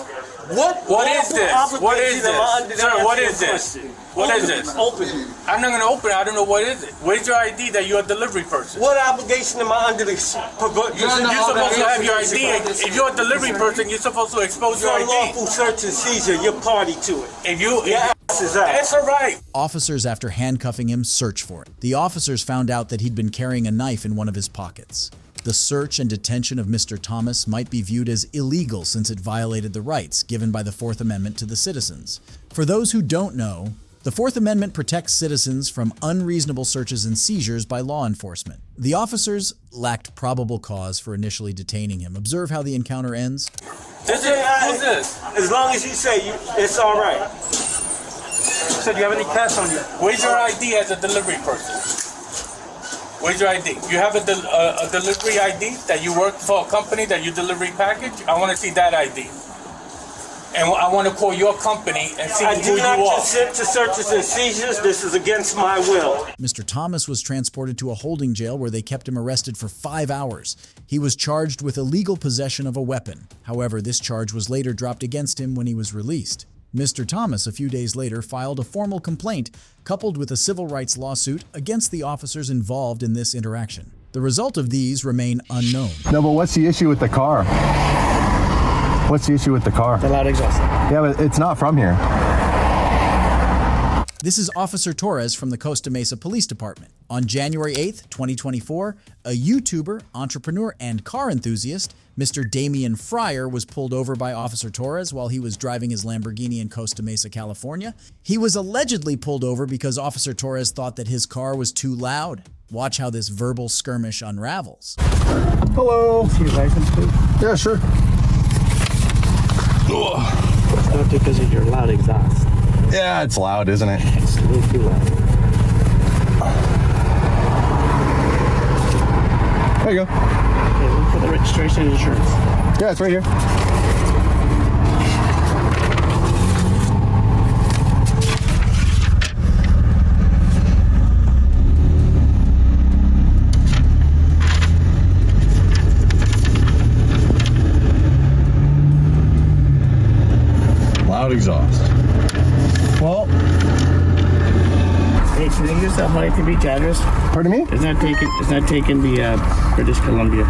What is this? What is obligation am I under this? to Sir, what answer is your this? question? What is this? Open it. I'm not going to open it. I don't know what is it. Where's your ID that you're a delivery person? What obligation am I under to You're supposed to have your ID. If you're a delivery person, you're supposed to expose your ID. Lawful search and seizure, you're party to it. If you, that's all right. Officers, after handcuffing him, search for it. The officers found out that he'd been carrying a knife in one of his pockets. The search and detention of Mr. Thomas might be viewed as illegal since it violated the rights given by the Fourth Amendment to the citizens. For those who don't know, the Fourth Amendment protects citizens from unreasonable searches and seizures by law enforcement. The officers lacked probable cause for initially detaining him. Observe how the encounter ends. Who's this? As long as you say it's all right. So do you have any cash on you? Where's your ID as a delivery person? Where's your ID? You have a delivery ID that you work for a company that you deliver package? I want to see that ID. And I want to call your company and see who you are. I do not consent to searches and seizures. This is against my will. Mr. Thomas was transported to a holding jail where they kept him arrested for 5 hours. He was charged with illegal possession of a weapon. However, this charge was later dropped against him when he was released. Mr. Thomas, a few days later, filed a formal complaint coupled with a civil rights lawsuit against the officers involved in this interaction. The result of these remain unknown. No, but what's the issue with the car? What's the issue with the car? The loud exhaust. Yeah, but it's not from here. This is Officer Torres from the Costa Mesa Police Department. On January 8th, 2024, a YouTuber, entrepreneur, and car enthusiast, Mr. Damian Fryer, was pulled over by Officer Torres while he was driving his Lamborghini in Costa Mesa, California. He was allegedly pulled over because Officer Torres thought that his car was too loud. Watch how this verbal skirmish unravels. Hello. See your license, please? Yeah, sure. It's not because of your loud exhaust. Yeah, it's loud, isn't it? It's a little too loud. There you go. Okay, look for the registration and insurance. Yeah, it's right here. Loud exhaust. Well, hey, can you use the Huntington Beach address? Pardon me? It's not taking the British Columbia.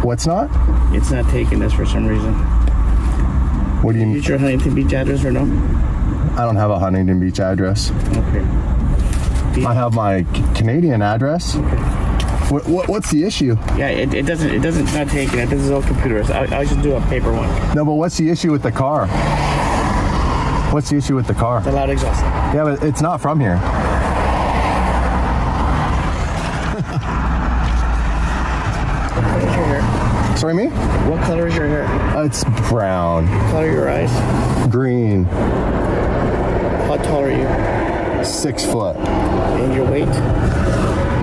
What's not? It's not taking this for some reason. What do you mean? Use your Huntington Beach address or no? I don't have a Huntington Beach address. Okay. I have my Canadian address. Okay. What's the issue? Yeah, it's not taking it. This is all computers. I should do a paper one. No, but what's the issue with the car? What's the issue with the car? The loud exhaust. Yeah, but it's not from here. What color is your hair? Sorry, me? What color is your hair? It's brown. What color are your eyes? Green. How tall are you? 6 foot. And your weight?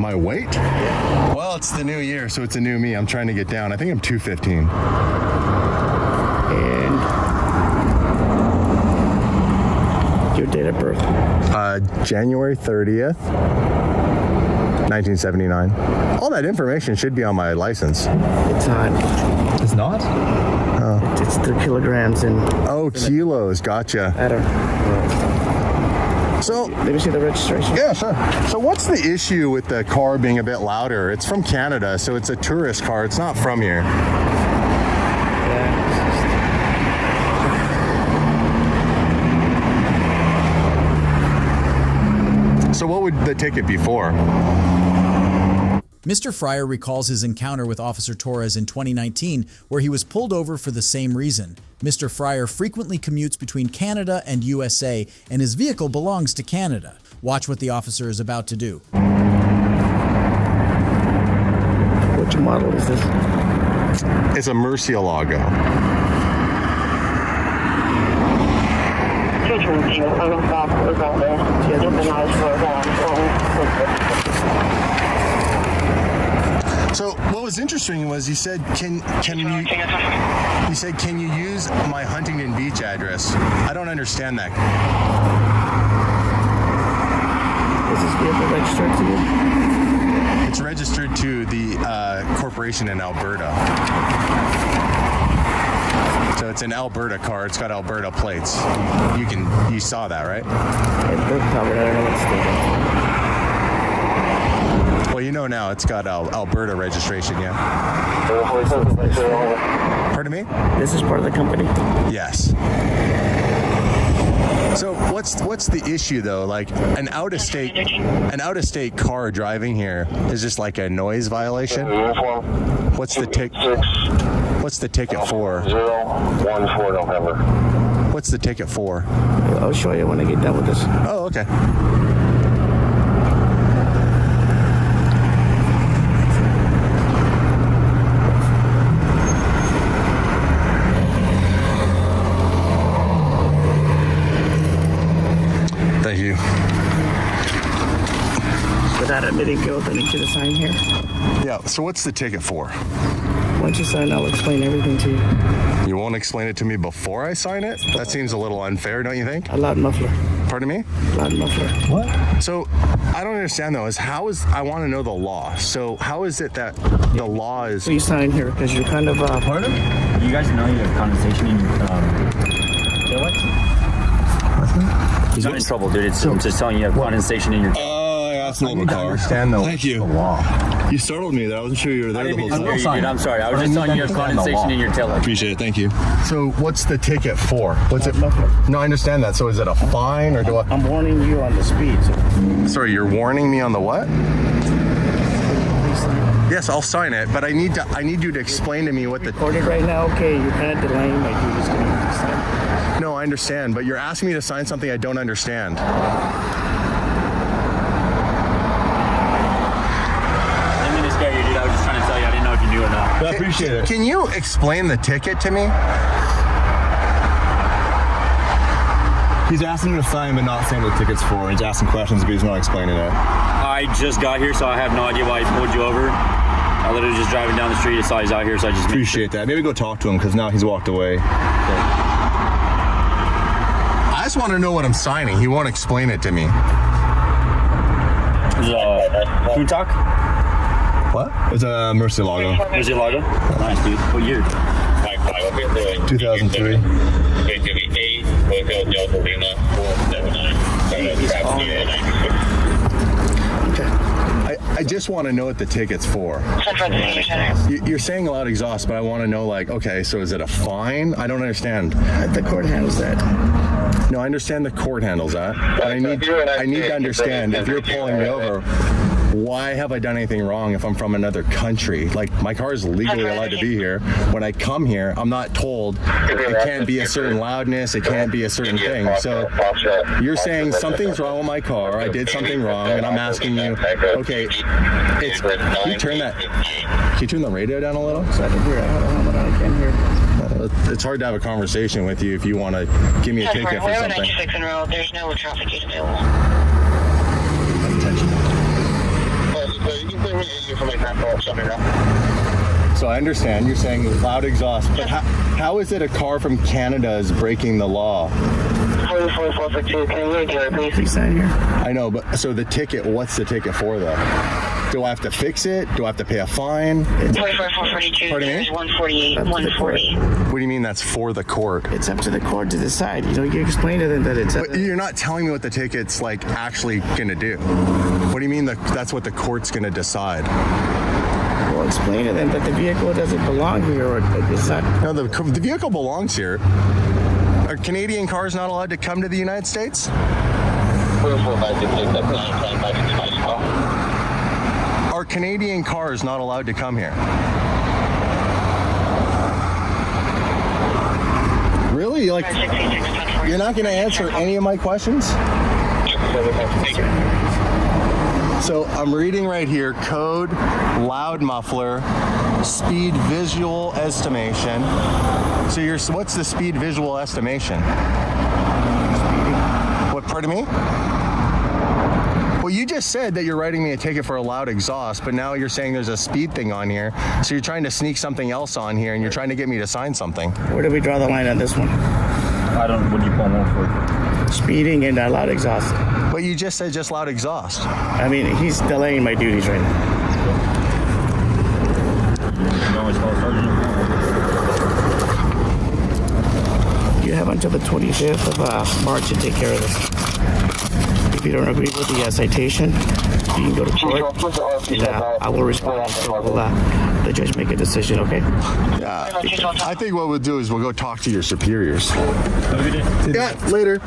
My weight? Yeah. Well, it's the new year, so it's a new me. I'm trying to get down. I think I'm 215. And your date of birth? January 30th, 1979. All that information should be on my license. It's not. It's not? Oh. It's the kilograms and... Oh, kilos. Gotcha. I don't know. So, let me see the registration. Yeah, sure. So what's the issue with the car being a bit louder? It's from Canada, so it's a tourist car. It's not from here. Yeah. So what would the ticket be for? Mr. Fryer recalls his encounter with Officer Torres in 2019, where he was pulled over for the same reason. Mr. Fryer frequently commutes between Canada and USA, and his vehicle belongs to Canada. Watch what the officer is about to do. Which model is this? It's a Murcielago. So what was interesting was you said, can you use my Huntington Beach address? I don't understand that. Is this vehicle registered to you? It's registered to the corporation in Alberta. So it's an Alberta car. It's got Alberta plates. You saw that, right? They're covered. I don't know what state. Well, you know now it's got Alberta registration, yeah? Pardon me? This is part of the company? Yes. So what's the issue though? Like an out of state car driving here is just like a noise violation? What's the ticket for? 014 November. What's the ticket for? I'll show you when I get done with this. Oh, okay. Thank you. Without admitting guilt, I need you to sign here. Yeah, so what's the ticket for? Once you sign, I'll explain everything to you. You won't explain it to me before I sign it? That seems a little unfair, don't you think? A loud muffler. Pardon me? Loud muffler. What? So, I don't understand though, I want to know the law. So, how is it that the law is... Please sign here, because you're kind of... Pardon? You guys know you have condensation in your... He's not in trouble, dude. I'm just telling you have condensation in your... Oh, yeah, passing over a car. Understand though. Thank you. The law. You startled me that I wasn't sure you were there the whole time. I'm sorry. I was just telling you your condensation in your taillight. Appreciate it. Thank you. So what's the ticket for? What's it? No, I understand that. So is it a fine or do I? I'm warning you on the speed. Sorry, you're warning me on the what? Yes, I'll sign it, but I need you to explain to me what the. Recorded right now. Okay, you're kind of delaying my duties. Going to sign. No, I understand, but you're asking me to sign something I don't understand. I was just trying to tell you, I didn't know if you knew or not. I appreciate it. Can you explain the ticket to me? He's asking me to sign, but not saying what the ticket's for. He's asking questions, but he's not explaining it. I just got here, so I have no idea why he pulled you over. I literally just driving down the street. I saw he's out here, so I just appreciate that. Maybe go talk to him because now he's walked away. I just want to know what I'm signing. He won't explain it to me. Food talk? What? It's a Murcielago. Murcielago? Nice, dude. What year? 2003. I just want to know what the ticket's for. You're saying loud exhaust, but I want to know, like, okay, so is it a fine? I don't understand. The court handles that. No, I understand the court handles that. But I need to understand, if you're pulling me over, why have I done anything wrong if I'm from another country? Like, my car is legally allowed to be here. When I come here, I'm not told it can't be a certain loudness, it can't be a certain thing. So you're saying something's wrong with my car, I did something wrong, and I'm asking you, okay, can you turn the radio down a little? So I can hear it. I can't hear it. It's hard to have a conversation with you if you want to give me a ticket for something. There's no traffic gate available. So I understand you're saying loud exhaust, but how is it a car from Canada is breaking the law? 4442, can you do it, please? Please sign here. I know, but so the ticket, what's the ticket for though? Do I have to fix it? Do I have to pay a fine? 44442, Pardon me? there's 148, 140. What do you mean that's for the court? It's up to the court to decide. You explain to them that it's. But you're not telling me what the ticket's like actually gonna do. What do you mean that's what the court's gonna decide? Well, explain to them that the vehicle doesn't belong here, or it's not. No, the vehicle belongs here. Are Canadian cars not allowed to come to the United States? Are Canadian cars not allowed to come here? Really? Like, you're not going to answer any of my questions? So I'm reading right here, code, loud muffler, speed visual estimation. So what's the speed visual estimation? What, pardon me? Well, you just said that you're writing me a ticket for a loud exhaust, but now you're saying there's a speed thing on here. So you're trying to sneak something else on here, and you're trying to get me to sign something. Where do we draw the line on this one? I don't. What do you pull more for? Speeding and loud exhaust. But you just said just loud exhaust. I mean, he's delaying my duties right now. You have until the 25th of March to take care of this. If you don't agree with the citation, you can go to court, and I will respond. The judge make a decision, okay? I think what we'll do is we'll go talk to your superiors. Have a good day. Yeah, later.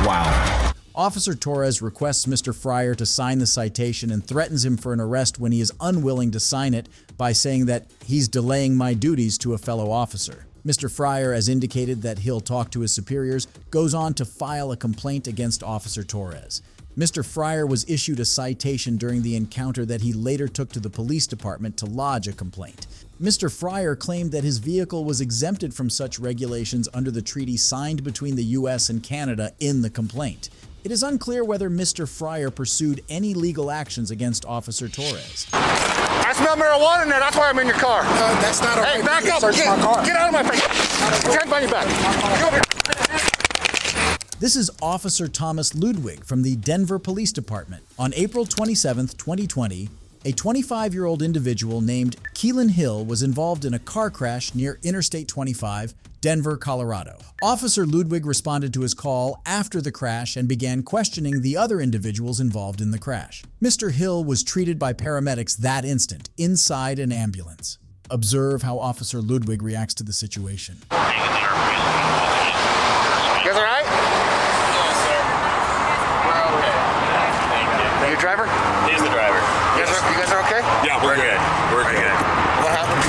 Wow. Officer Torres requests Mr. Fryer to sign the citation and threatens him for an arrest when he is unwilling to sign it by saying that he's delaying my duties to a fellow officer. Mr. Fryer, as indicated that he'll talk to his superiors, goes on to file a complaint against Officer Torres. Mr. Fryer was issued a citation during the encounter that he later took to the police department to lodge a complaint. Mr. Fryer claimed that his vehicle was exempted from such regulations under the treaty signed between the U.S. and Canada in the complaint. It is unclear whether Mr. Fryer pursued any legal actions against Officer Torres. I smell marijuana in there. That's why I'm in your car. That's not Hey, back up. Get out of my face. Turn by your back. Get over here. This is Officer Thomas Ludwig from the Denver Police Department. On April 27, 2020, A 25-year-old individual named Keelan Hill was involved in a car crash near Interstate 25, Denver, Colorado. Officer Ludwig responded to his call after the crash and began questioning the other individuals involved in the crash. Mr. Hill was treated by paramedics that instant, inside an ambulance. Observe how Officer Ludwig reacts to the situation. You guys all right? Yes, sir. We're okay. Thank you. Are you a driver? He's the driver. You guys are okay? Yeah, we're good. We're good. What happened?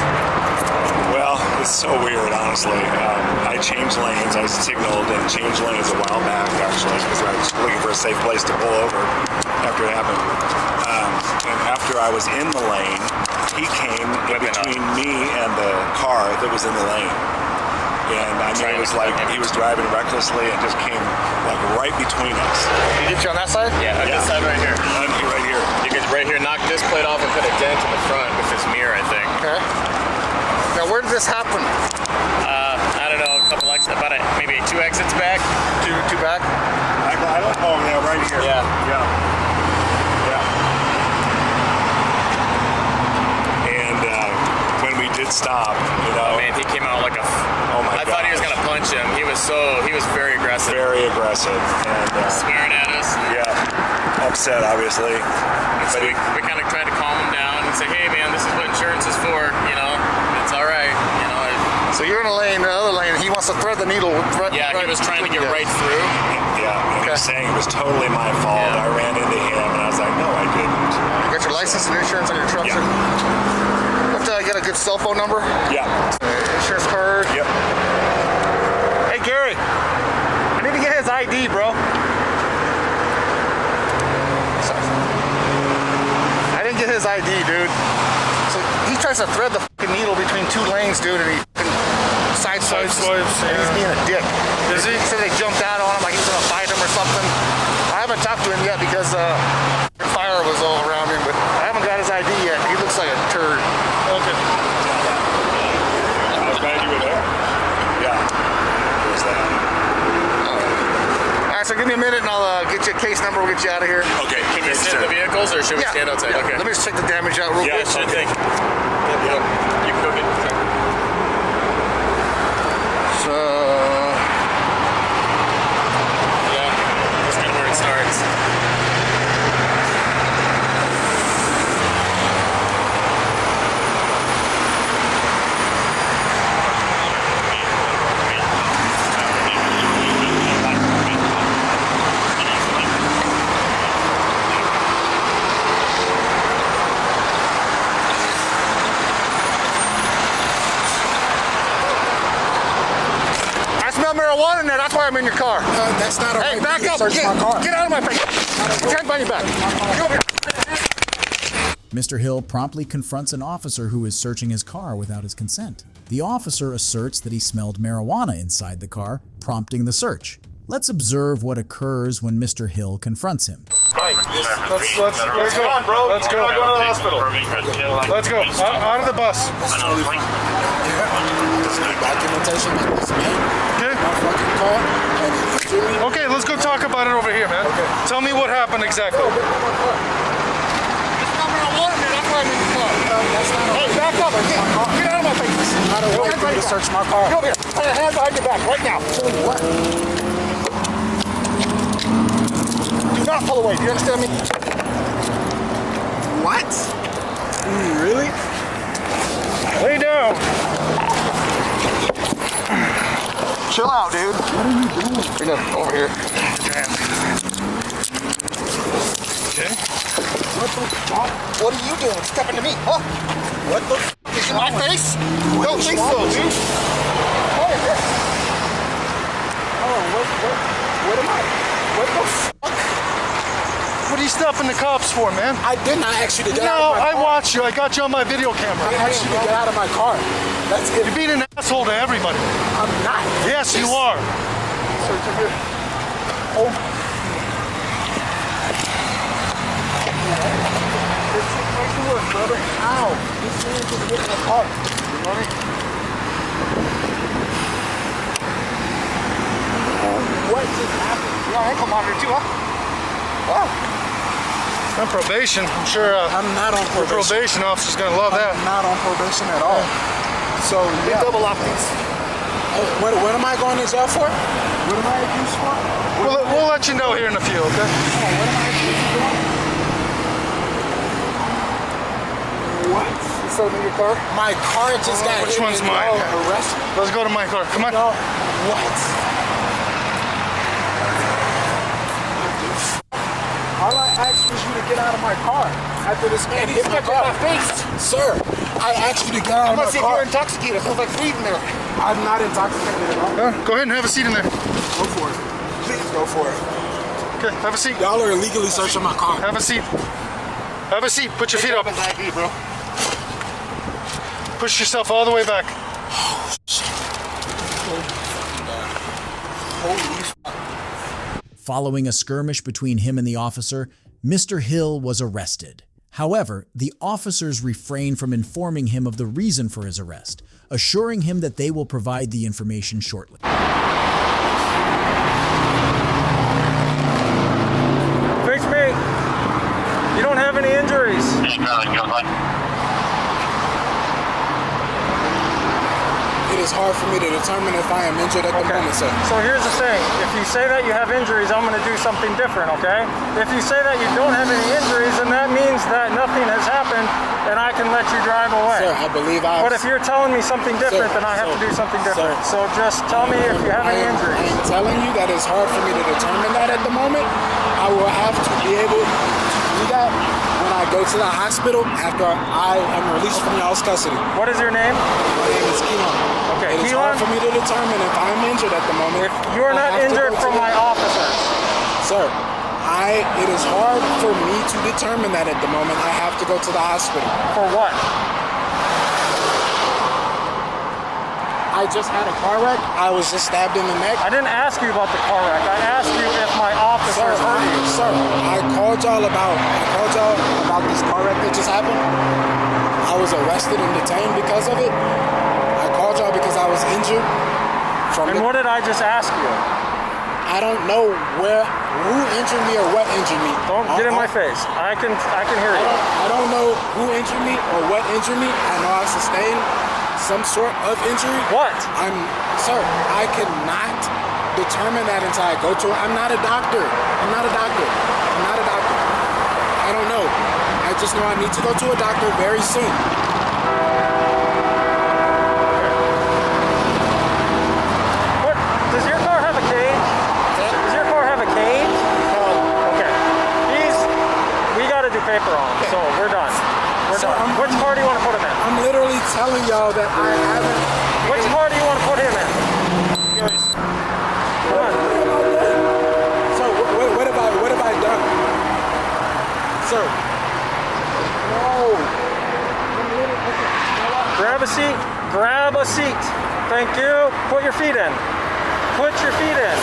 Well, it's so weird, honestly. I changed lanes. I signaled and changed lanes a while back, actually, because I was looking for a safe place to pull over after it happened. And after I was in the lane, he came in between me and the car that was in the lane. And I knew it was like he was driving recklessly and just came like right between us. Did he get you on that side? Yeah, on this side right here. Right here. You could right here knock this plate off and put a dent in the front with this mirror, I think. Okay. Now, where did this happen? I don't know, a couple exits, about maybe 2 exits back. Two back? I don't know, yeah, right here. Yeah. And when we did stop, you know. Man, he came out like a. Oh my God. I thought he was gonna punch him. He was very aggressive. Very aggressive. And swearing at us. Yeah. Upset, obviously. So we kind of tried to calm him down and say, hey man, this is what insurance is for, you know, it's all right, you know. So you're in a lane, the other lane, he wants to thread the needle. Yeah, he was trying to get right through. Yeah, and he was saying it was totally my fault. I ran into him, and I was like, no, I didn't. You got your license and insurance on your truck? Yeah. Have I get a good cell phone number? Yeah. Insurance card? Yep. Hey, Gary, I need to get his ID, bro. I didn't get his ID, dude. So he tries to thread the fucking needle between 2 lanes, dude, and he sideswipes, and he's being a dick. Is he? So they jumped out on him like he was gonna fight him or something. I haven't talked to him yet because fire was all around him, but I haven't got his ID yet. He looks like a turd. Okay. I was glad you were there. Yeah. There's that. All right, so give me a minute and I'll get you a case number. We'll get you out of here. Okay. Can you sit in the vehicles or should we stand outside? Yeah. Okay. Let me just check the damage out real quick. Sure thing. You can go get it. So. Yeah, that's kind of where it starts. Marijuana in there, that's why I'm in your car. That's not a Hey, back up! Get out of my face! Put your hands behind your back. Get over here. Mr. Hill promptly confronts an officer who is searching his car without his consent. The officer asserts that he smelled marijuana inside the car, prompting the search. Let's observe what occurs when Mr. Hill confronts him. Right, let's go. On, bro. Let's go. Go to the hospital. Let's go. Out of the bus. Documentation like this, man. Okay, let's go talk about it over here, man. Okay. Tell me what happened exactly. Hey, back up. Get out of my face. Not a way for you to search my car. Get over here. Put your hands behind your back right now. What? Do not pull away. Do you understand me? What? Really? Lay down. Chill out, dude. What are you doing? Bring it over here. Okay. What the fuck? What are you doing? Stepping to me, huh? What the fuck is in my face? Don't think so, dude. What is this? Oh, what am I? What the fuck? What are you stopping the cops for, man? I did not ask you to get out No, of my car. I watched you. I got you on my video camera. I asked you to get out of my car. That's it. You're being an asshole to everybody. I'm not. Yes, you are. Search over here. Oh. This is right to work, brother. Ow. This man just get in the car. You know what? What just happened? You're on ankle monitor too, huh? Oh. On probation. I'm sure I'm not on the probation. probation officer's gonna love that. I'm not on probation at all. So, They yeah. double lock these. What am I going to jail for? What am I accused for? We'll let you know here in a few, okay? What am I accused for? What? You sold me your car? My car just got Which hit one's and mine? y'all arrested. Let's go to my car. Come on. No. What? All I asked was you to get out of my car after this man hit my car. Sir, I asked you to get out of my car. I'm gonna see if you're intoxicated. It feels like weed in there. I'm not intoxicated at all. Go ahead and have a seat in there. Go for it. Please go for it. Okay, have a seat. Y'all are illegally searching my car. Have a seat. Have a seat. Put your feet up. ID, bro. Push yourself all the way back. Oh, shit. Holy fuck. Following a skirmish between him and the officer, Mr. Hill was arrested. However, the officers refrained from informing him of the reason for his arrest, assuring him that they will provide the information shortly. Fix me. You don't have any injuries. It is hard for me to determine if I am injured at the moment, sir. So here's the thing. If you say that you have injuries, I'm going to do something different, okay? If you say that you don't have any injuries, then that means that nothing has happened and I can let you drive away. Sir, I believe I... But if you're telling me something different, then I have to do something different. So just tell me if you have any injuries. I am telling you that it's hard for me to determine that at the moment. I will have to be able to do that when I go to the hospital after I am released from y'all's custody. What is your name? My name is Keelan. Okay, it is hard for me to determine if I'm injured at the moment. If you're not injured from my officers. Sir, it is hard for me to determine that at the moment. I have to go to the hospital. For what? I just had a car wreck. I was just stabbed in the neck. I didn't ask you about the car wreck. I asked you if my officers heard you. Sir, I called y'all about this car wreck that just happened. I was arrested and detained because of it. I called y'all because I was injured. What did I just ask you? I don't know who injured me or what injured me. Don't get in my face. I can hear you. I don't know who injured me or what injured me. I know I sustained some sort of injury. What? Sir, I cannot determine that until I go to it. I'm not a doctor. I don't know. I just know I need to go to a doctor very soon. Does your car have a cage? Does your car have a cage? No. Okay. We got to do paper on him, so we're done. Which car do you want to put him in? I'm literally telling y'all that I haven't... Which car do you want to put him in? Come on. So what have I done? Sir. No. Grab a seat. Grab a seat. Thank you. Put your feet in. Put your feet in.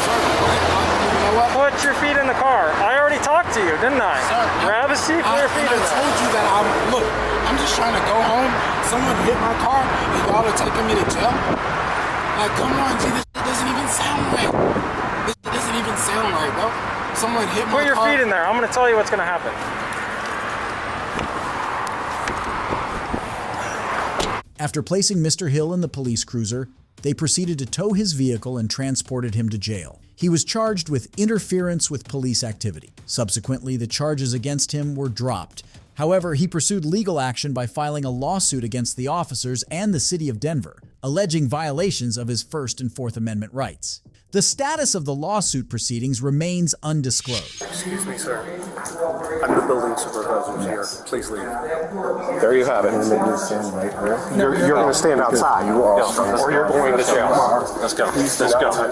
Put your feet in the car. I already talked to you, didn't I? Sir, grab a seat, put your feet in there. I told you that I'm just trying to go home. Someone hit my car and y'all are taking me to jail? Like, come on, G, this shit doesn't even sound right. This shit doesn't even sound right, bro. Someone hit my car. Put your feet in there. I'm going to tell you what's going to happen. After placing Mr. Hill in the police cruiser, they proceeded to tow his vehicle and transported him to jail. He was charged with interference with police activity. Subsequently, the charges against him were dropped. However, he pursued legal action by filing a lawsuit against the officers and the city of Denver, alleging violations of his First and Fourth Amendment rights. The status of the lawsuit proceedings remains undisclosed. Excuse me, sir. I'm the building supervisor here. Please leave. There you have it. You're going to stand outside. Or you're going to jail. Let's go. Let's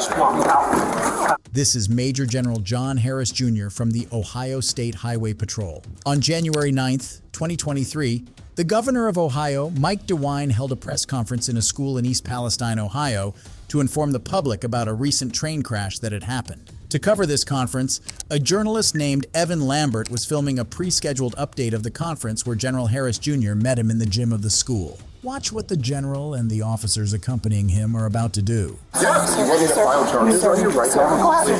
go. This is Major General John Harris Jr. from the Ohio State Highway Patrol. On January 9th, 2023, the governor of Ohio, Mike DeWine, held a press conference in a school in East Palestine, Ohio, to inform the public about a recent train crash that had happened. To cover this conference, a journalist named Evan Lambert was filming a pre-scheduled update of the conference where General Harris Jr. met him in the gym of the school. Watch what the general and the officers accompanying him are about to do. Yes, you want me to file charges on you right now? Go ahead.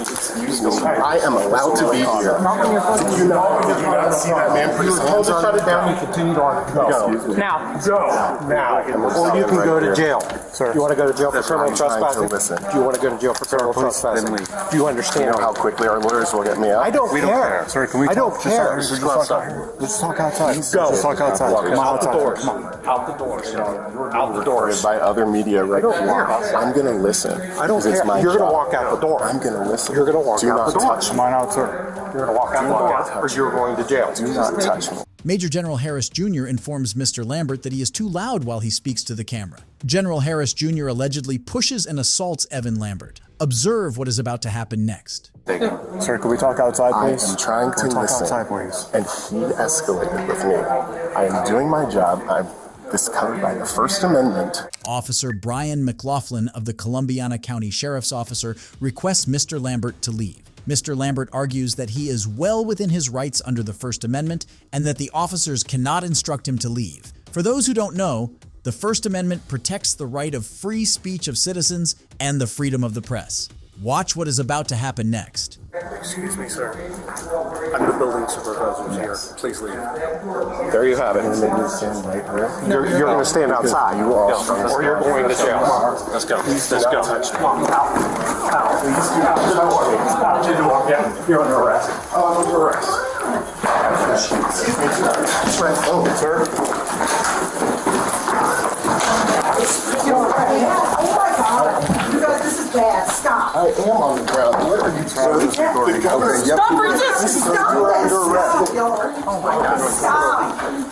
Excuse me. I am allowed to be here. Did you not see that man put his hands on me? Shut it down and continue on. Go. Now. Go. Now. Or you can go to jail. Sir. Do you want to go to jail for criminal trespassing? Listen. Do you want to go to jail for criminal trespassing? Do you understand? You know how quickly our lawyers will get me out? I don't care. Sir, can we I don't talk? care. Let's go outside. Let's talk outside. Go. Let's talk outside. Come on, Out the outside. doors. Come on. Out the doors. Out the doors. By other media right now. I'm going to listen. I don't care. You're going to walk out the door. I'm going to listen. You're going to walk out the door. Do not touch me. Come on out, sir. You're going to walk out the door, or you're going to jail. Do not touch me. Major General Harris Jr. informs Mr. Lambert that he is too loud while he speaks to the camera. General Harris Jr. allegedly pushes and assaults Evan Lambert. Observe what is about to happen next. Sir, can we talk outside, please? I am trying to listen, outside, please. and he escalated with me. I am doing my job. This is covered by the First Amendment. Officer Brian McLaughlin of the Columbiana County Sheriff's Office requests Mr. Lambert to leave. Mr. Lambert argues that he is well within his rights under the First Amendment and that the officers cannot instruct him to leave. For those who don't know, the First Amendment protects the right of free speech of citizens and the freedom of the press. Watch what is about to happen next. Excuse me, sir. I'm the building supervisor here. Please leave. There you have it. You're going to stand outside. You are. Or you're going to jail. Let's go. Let's go. Come on, out. You're under arrest. Under arrest. Oh, sir. Oh my God. You guys, this is bad. Stop. I am on the ground. What are you trying to do? Stop resisting. Stop this. Stop, y'all. Oh my God. Stop.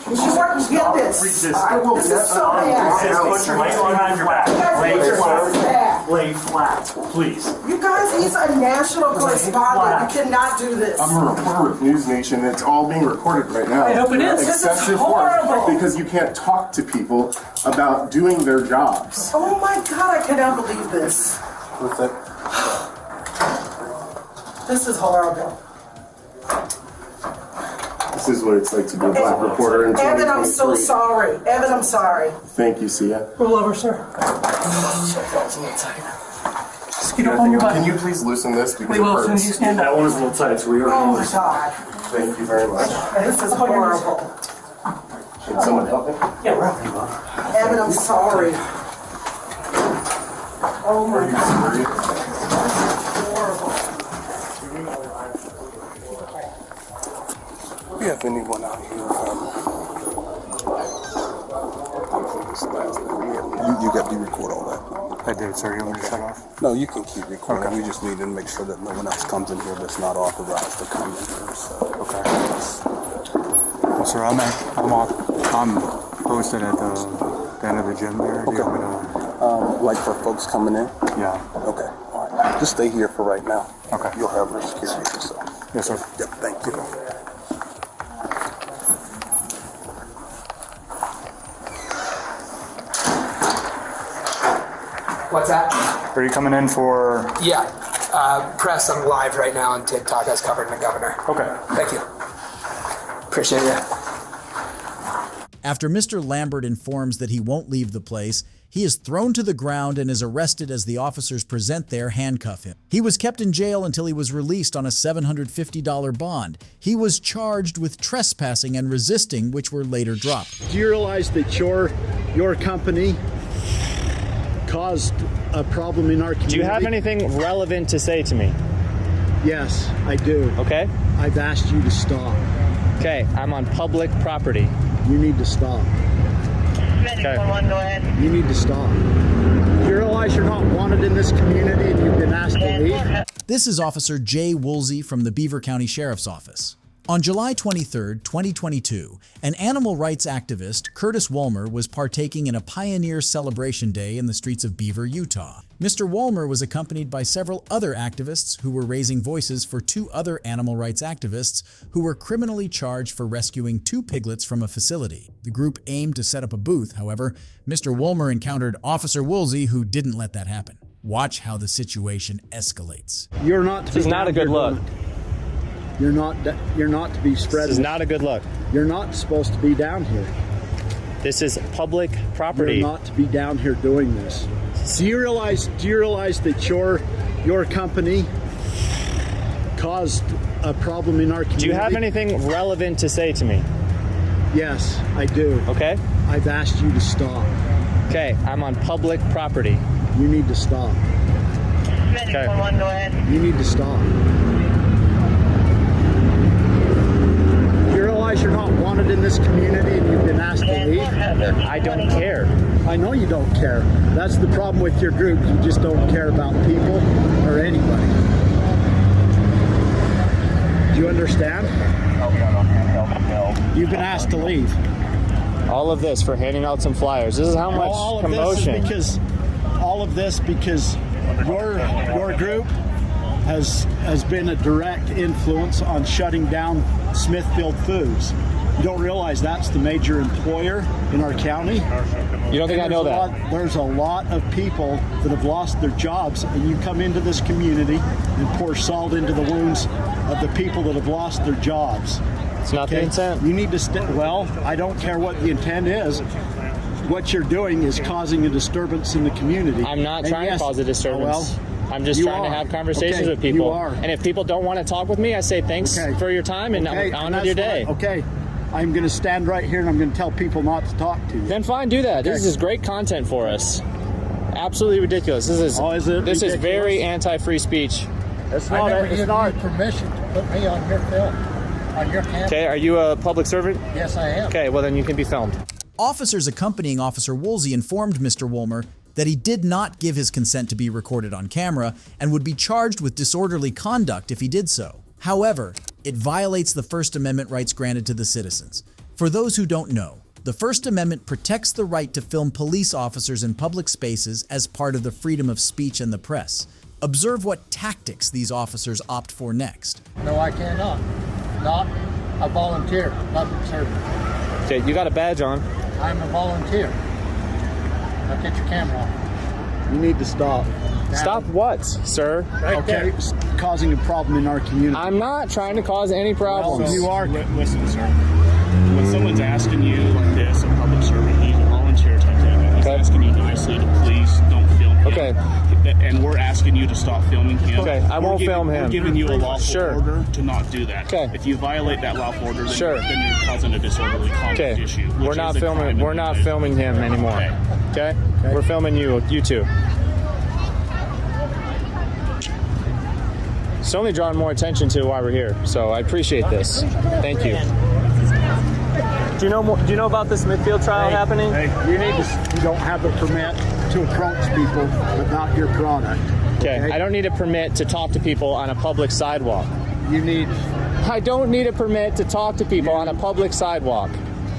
You want to get this. This is so bad. Put your legs behind your back. Lay flat, please. You guys, he's a national correspondent. You cannot do this. I'm a reporter with News Nation. It's all being recorded right now. I hope it is. This is horrible. Because you can't talk to people about doing their jobs. Oh my God, I cannot believe this. What's that? This is horrible. This is what it's like to be a black reporter in 2023. Evan, I'm so sorry. Evan, I'm sorry. Thank you, Sia. Roll over, sir. Get up on your butt. Can you please loosen this? Because We will, as soon as you stand up. That one is a little tight, so we are. Oh my God. Thank you very much. This is horrible. Can someone help me? Yeah, we're helping you. Evan, I'm sorry. Oh my God. This is horrible. Do you have anyone out here You got to record all that. I did, sir. You want me to shut off? No, you can keep recording. Okay. We just need to make sure that no one else comes in here that's not authorized to come in here. So. Okay. Well, sir, I'm posted at the end of the gym there. Okay. Like for folks coming in? Yeah. Okay. All right. Just stay here for right now. Okay. You'll have your security. So. Yes, sir. Yep. Thank you. What's that? Are you coming in for? Yeah. Press, I'm live right now on TikTok as covering the governor. Okay. Thank you. Appreciate it. After Mr. Lambert informs that he won't leave the place, he is thrown to the ground and is arrested as the officers present there handcuff him. He was kept in jail until he was released on a $750 bond. He was charged with trespassing and resisting, which were later dropped. Do you realize that your company caused a problem in our community? Do you have anything relevant to say to me? Yes, I do. Okay. I've asked you to stop. Okay, I'm on public property. You need to stop. Okay. Go ahead. You need to stop. You realize you're not wanted in this community and you've been asked to leave? This is Officer Jay Woolsey from the Beaver County Sheriff's Office. On July 23, 2022, an animal rights activist, Curtis Woolmer, was partaking in a Pioneer Celebration Day in the streets of Beaver, Utah. Mr. Woolmer was accompanied by several other activists who were raising voices for two other animal rights activists who were criminally charged for rescuing 2 piglets from a facility. The group aimed to set up a booth. However, Mr. Woolmer encountered Officer Woolsey, who didn't let that happen. Watch how the situation escalates. You're not. This is not a good look. You're not to be spreading. This is not a good look. You're not supposed to be down here. This is public property. You're not to be down here doing this. Do you realize that your company caused a problem in our community? Do you have anything relevant to say to me? Yes, I do. Okay. I've asked you to stop. Okay, I'm on public property. You need to stop. Okay. Go ahead. You need to stop. You realize you're not wanted in this community and you've been asked to leave? I don't care. I know you don't care. That's the problem with your group. You just don't care about people or anybody. Do you understand? You've been asked to leave. All of this for handing out some flyers. This is how much all of commotion. All of this because your group has been a direct influence on shutting down Smithfield Foods. You don't realize that's the major employer in our county? You don't think I know that? There's a lot of people that have lost their jobs, and you come into this community and pour salt into the wounds of the people that have lost their jobs. It's not the intent. You need to well, I don't care what the intent is. What you're doing is causing a disturbance in the community. I'm not trying to cause a disturbance. I'm just you trying to are. have conversations Okay, with people. you are. And if people don't want to talk with me, I say thanks for your time and on with your day. Okay, I'm going to stand right here and I'm going to tell people not to talk to you. Then fine, do that. This is great content for us. Absolutely ridiculous. This is very anti-free speech. It's I not. never It's gave not. you permission to put me on your film, on your camera. Okay, are you a public servant? Yes, I am. Okay, well then you can be filmed. Officers accompanying Officer Woolsey informed Mr. Woolmer that he did not give his consent to be recorded on camera and would be charged with disorderly conduct if he did so. However, it violates the First Amendment rights granted to the citizens. For those who don't know, the First Amendment protects the right to film police officers in public spaces as part of the freedom of speech and the press. Observe what tactics these officers opt for next. No, I cannot. Not a volunteer, public servant. Okay, you got a badge on. I'm a volunteer. Now get your camera off. You need to stop. Stop what, sir? Right there. It's causing a problem in our community. I'm not trying to cause any problems. Well, you are. Listen, sir. When someone's asking you like this, a public servant, he's a volunteer type thing. He's asking you nicely to please don't film him. Okay. And we're asking you to stop filming him. Okay, I won't film him. We're giving you a lawful Sure. order to not do that. Okay. If you violate that lawful order, then, Sure. then you're causing a disorderly conduct Okay. issue. which We're is not a filming. crime We're in the not United filming him anymore. Okay. We're filming you two. It's only drawing more attention to why we're here, so I appreciate this. Thank you. Do you know about the Smithfield trial happening? You don't have a permit to approach people about your product. Okay. I don't need a permit to talk to people on a public sidewalk. I don't need a permit to talk to people on a public sidewalk.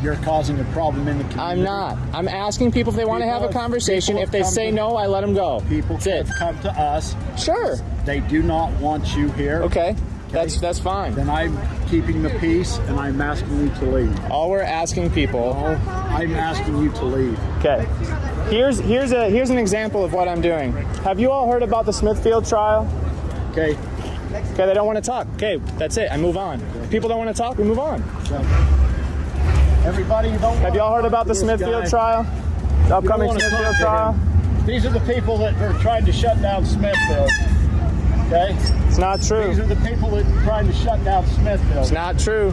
You're causing a problem in the community. I'm not. I'm asking people if they want to have a conversation. If they say no, I let them go. People have come to us. Sure. They do not want you here. Okay. That's fine. Then I'm keeping the peace and I'm asking you to leave. All we're asking people. I'm asking you to leave. Okay. Here's an example of what I'm doing. Have you all heard about the Smithfield trial? Okay. Okay, they don't want to talk. Okay, that's it. I move on. If people don't want to talk, we move on. Everybody, you don't. Have y'all heard about the Smithfield trial? The upcoming Smithfield trial? These are the people that are trying to shut down Smithfield. Okay? It's not true. These are the people that are trying to shut down Smithfield. It's not true.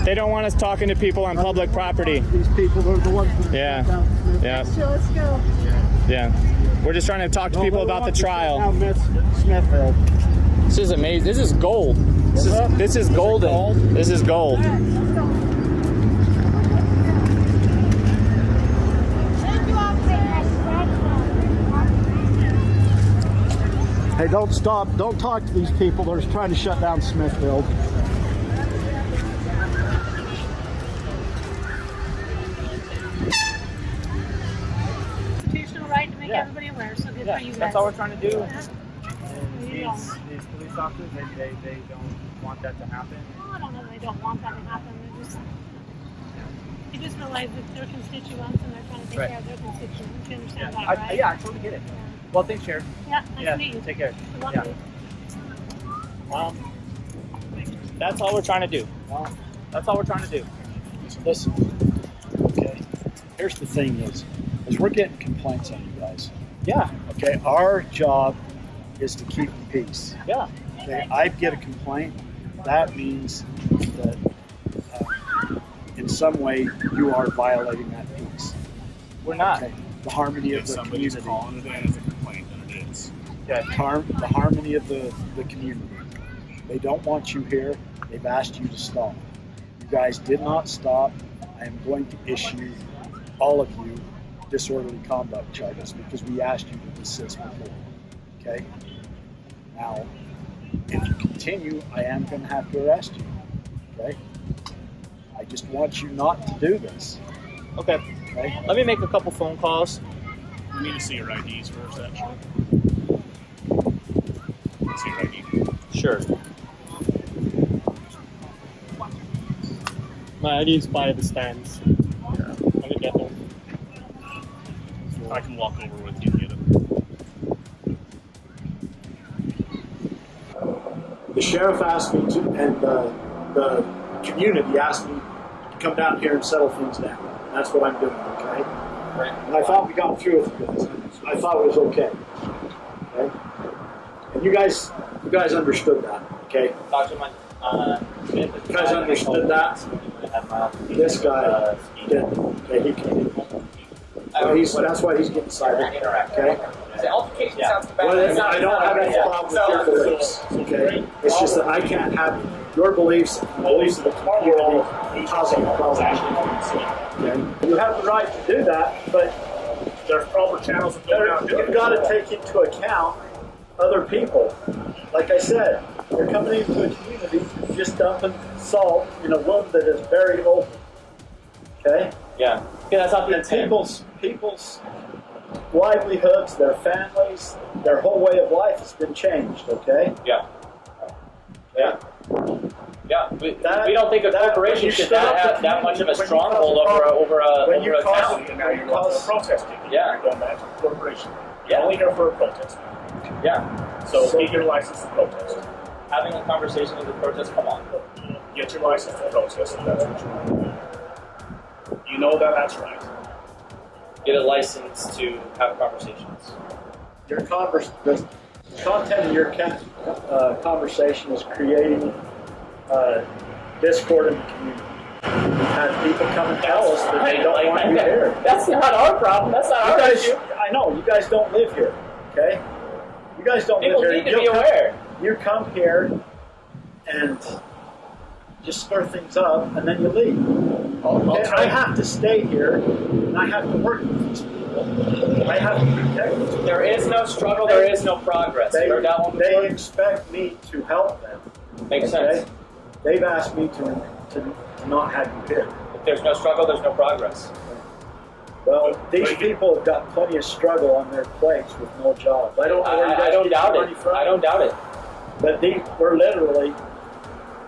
They don't want us talking to people on public property. These people are the ones that Yeah. shut down Smithfield. Yeah. Let's go. Yeah. We're just trying to talk to people about the trial. Smithfield. This is amazing. This is gold. This is golden. This is gold. Hey, don't stop. Don't talk to these people that are trying to shut down Smithfield. Constitutional right to make everybody aware, so good for you guys. That's all we're trying to do. These police officers, they don't want that to happen. I don't know, they don't want that to happen. They're just They just realize that they're constituents and they're trying to take care of their constituents. You understand that, right? Yeah, I totally get it. Well, thanks, Sheriff. Yeah, nice to meet you. Take care. Good luck Yeah. with you. That's all we're trying to do. That's all we're trying to do. Listen, okay, here's the thing is we're getting complaints on you guys. Yeah. Okay, our job is to keep the peace. Yeah. Okay, I get a complaint, that means that in some way you are violating that peace. We're not. Okay, the harmony of the Somebody's community. calling it in as a complaint, then it is. Okay, the harmony of the community. They don't want you here. They've asked you to stop. You guys did not stop. I am going to issue all of you disorderly conduct charges because we asked you to desist before. Okay? Now, if you continue, I am going to have to arrest you. Okay? I just want you not to do this. Okay. Okay? Let me make a couple phone calls. We need to see your IDs first, actually. See your ID. Sure. My ID is by the stands. Let me get them. I can walk over with you and get it. The sheriff asked me to, and the community asked me to come down here and settle things down. And that's what I'm doing, okay? Right. And I thought we got through with you guys. I thought it was okay. Okay? And you guys understood that, okay? Dr. Mike, you guys understood that? This guy didn't. Okay, he came. So that's why he's getting cited. Okay? Well, I don't have any problem with your beliefs. Okay? It's just that I can't have your beliefs and the beliefs of the community causing a problem. Okay? You have the right to do that, but There's proper channels of going out. you've got to take into account other people. Like I said, you're coming into a community just dumping salt in a wound that is very open. Okay? Yeah. Yeah, that's not the And intent. people's livelihoods, their families, their whole way of life has been changed. Okay? Yeah. Yeah. Yeah. We don't think a when corporation you should stir up have the that much of a community, stronghold over a town. Now you're going to protesting. Yeah. You're going back to the corporation. Yeah. You're only here for a protest. Yeah. So get your license to protest. Having a conversation with the protest, come on. Get your license to protest if that's what you want. You know that that's right. Get a license to have conversations. The content of your conversation is creating discord in the community. We've had people come and tell us that they don't want you here. That's not our problem. That's not our issue. I know, you guys don't live here, okay? You guys don't People live here. need to be aware. You come here and just stir things up, and then you leave. Okay? I have to stay here, and I have to work with these people. I have to protect these people. There is no struggle. There is no progress. They expect me to help them. Makes sense. They've asked me to not have you here. If there's no struggle, there's no progress. Well, these people have got plenty of struggle on their plates with no jobs. I don't know where you guys don't get doubt your it. money from. I don't doubt it. But we're literally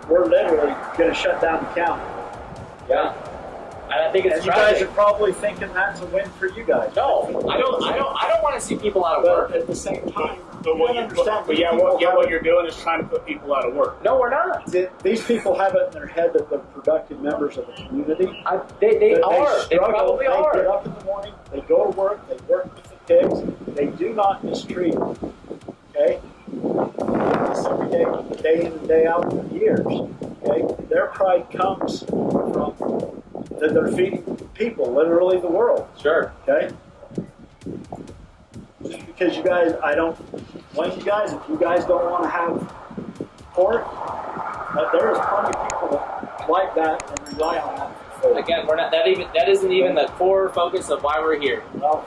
going to shut down the county. Yeah. And I think it's and you tragic. guys are probably thinking that's a win for you guys. No, I don't want to see people out of work. But at the same time, What you're doing is trying to put people out of work. No, we're not. These people have it in their head that they're productive members of the community. They are. They struggle. probably are. They get up in the morning, they go to work, they work with the pigs, they do not mistreat them. Okay? This every day in and day out for years. Okay? Their pride comes from that they're feeding people, literally the world. Sure. Okay? Just because you guys, I don't blame you guys. If you guys don't want to have pork, there is plenty of people that like that and rely on that. Again, we're not that isn't even the core focus of why we're here. Well,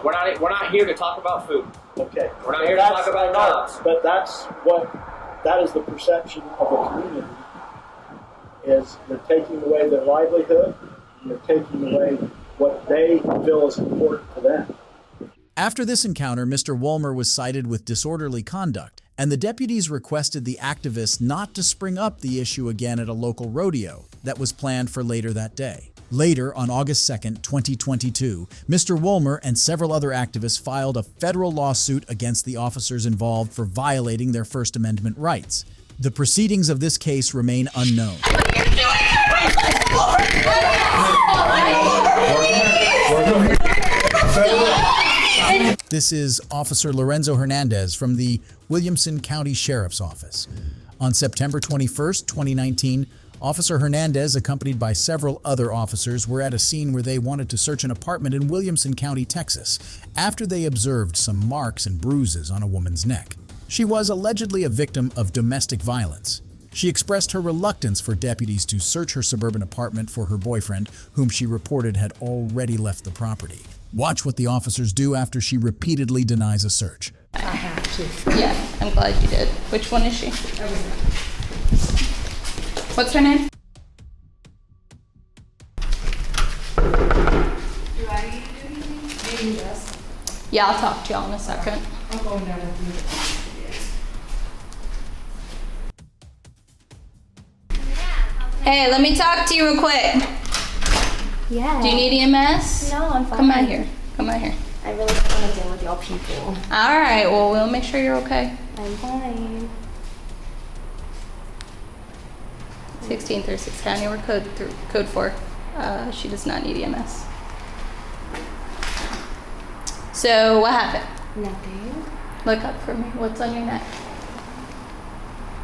we're not here to talk about food. Okay. We're not here to talk about jobs. But that is the perception of the community. Is you're taking away their livelihood, and you're taking away what they feel is important to them. After this encounter, Mr. Woolmer was cited with disorderly conduct and the deputies requested the activists not to spring up the issue again at a local rodeo that was planned for later that day. Later, on August 2nd, 2022, Mr. Woolmer and several other activists filed a federal lawsuit against the officers involved for violating their First Amendment rights. The proceedings of this case remain unknown. This is Officer Lorenzo Hernandez from the Williamson County Sheriff's Office. On September 21st, 2019, Officer Hernandez, accompanied by several other officers, were at a scene where they wanted to search an apartment in Williamson County, Texas, after they observed some marks and bruises on a woman's neck. She was allegedly a victim of domestic violence. She expressed her reluctance for deputies to search her suburban apartment for her boyfriend, whom she reported had already left the property. Watch what the officers do after she repeatedly denies a search. I have to. Yeah, I'm glad you did. Which one is she? What's her name? Do I need to do anything? Maybe yes. Yeah, I'll talk to y'all in a second. I'm going down with you. Hey, let me talk to you real quick. Yeah. Do you need EMS? No, I'm fine. Come out here. Come out here. I really don't want to deal with y'all people. All right, well, we'll make sure you're okay. I'm fine. 1636 County, we're code 4. She does not need EMS. So, what happened? Nothing. Look up for me. What's on your neck?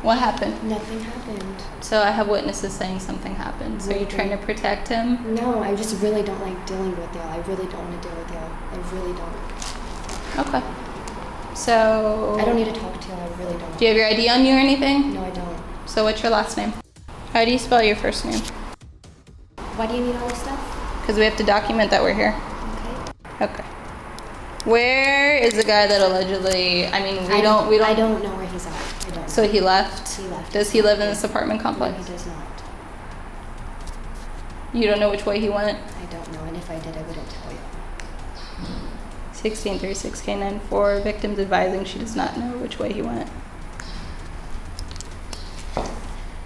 What happened? Nothing happened. So I have witnesses saying something happened. So are you trying to protect him? No, I just really don't like dealing with y'all. I really don't want to deal with y'all. I really don't. Okay. So... I don't need to talk to y'all. I really don't. Do you have your ID on you or anything? No, I don't. So what's your last name? How do you spell your first name? Why do you need all this stuff? Because we have to document that we're here. Okay. Where is the guy that allegedly, I mean, we don't... I don't know where he's at. I don't. So he left? He left. Does he live in this apartment complex? No, he does not. You don't know which way he went? I don't know, and if I did, I wouldn't tell you. 1636K94, victim's advising she does not know which way he went.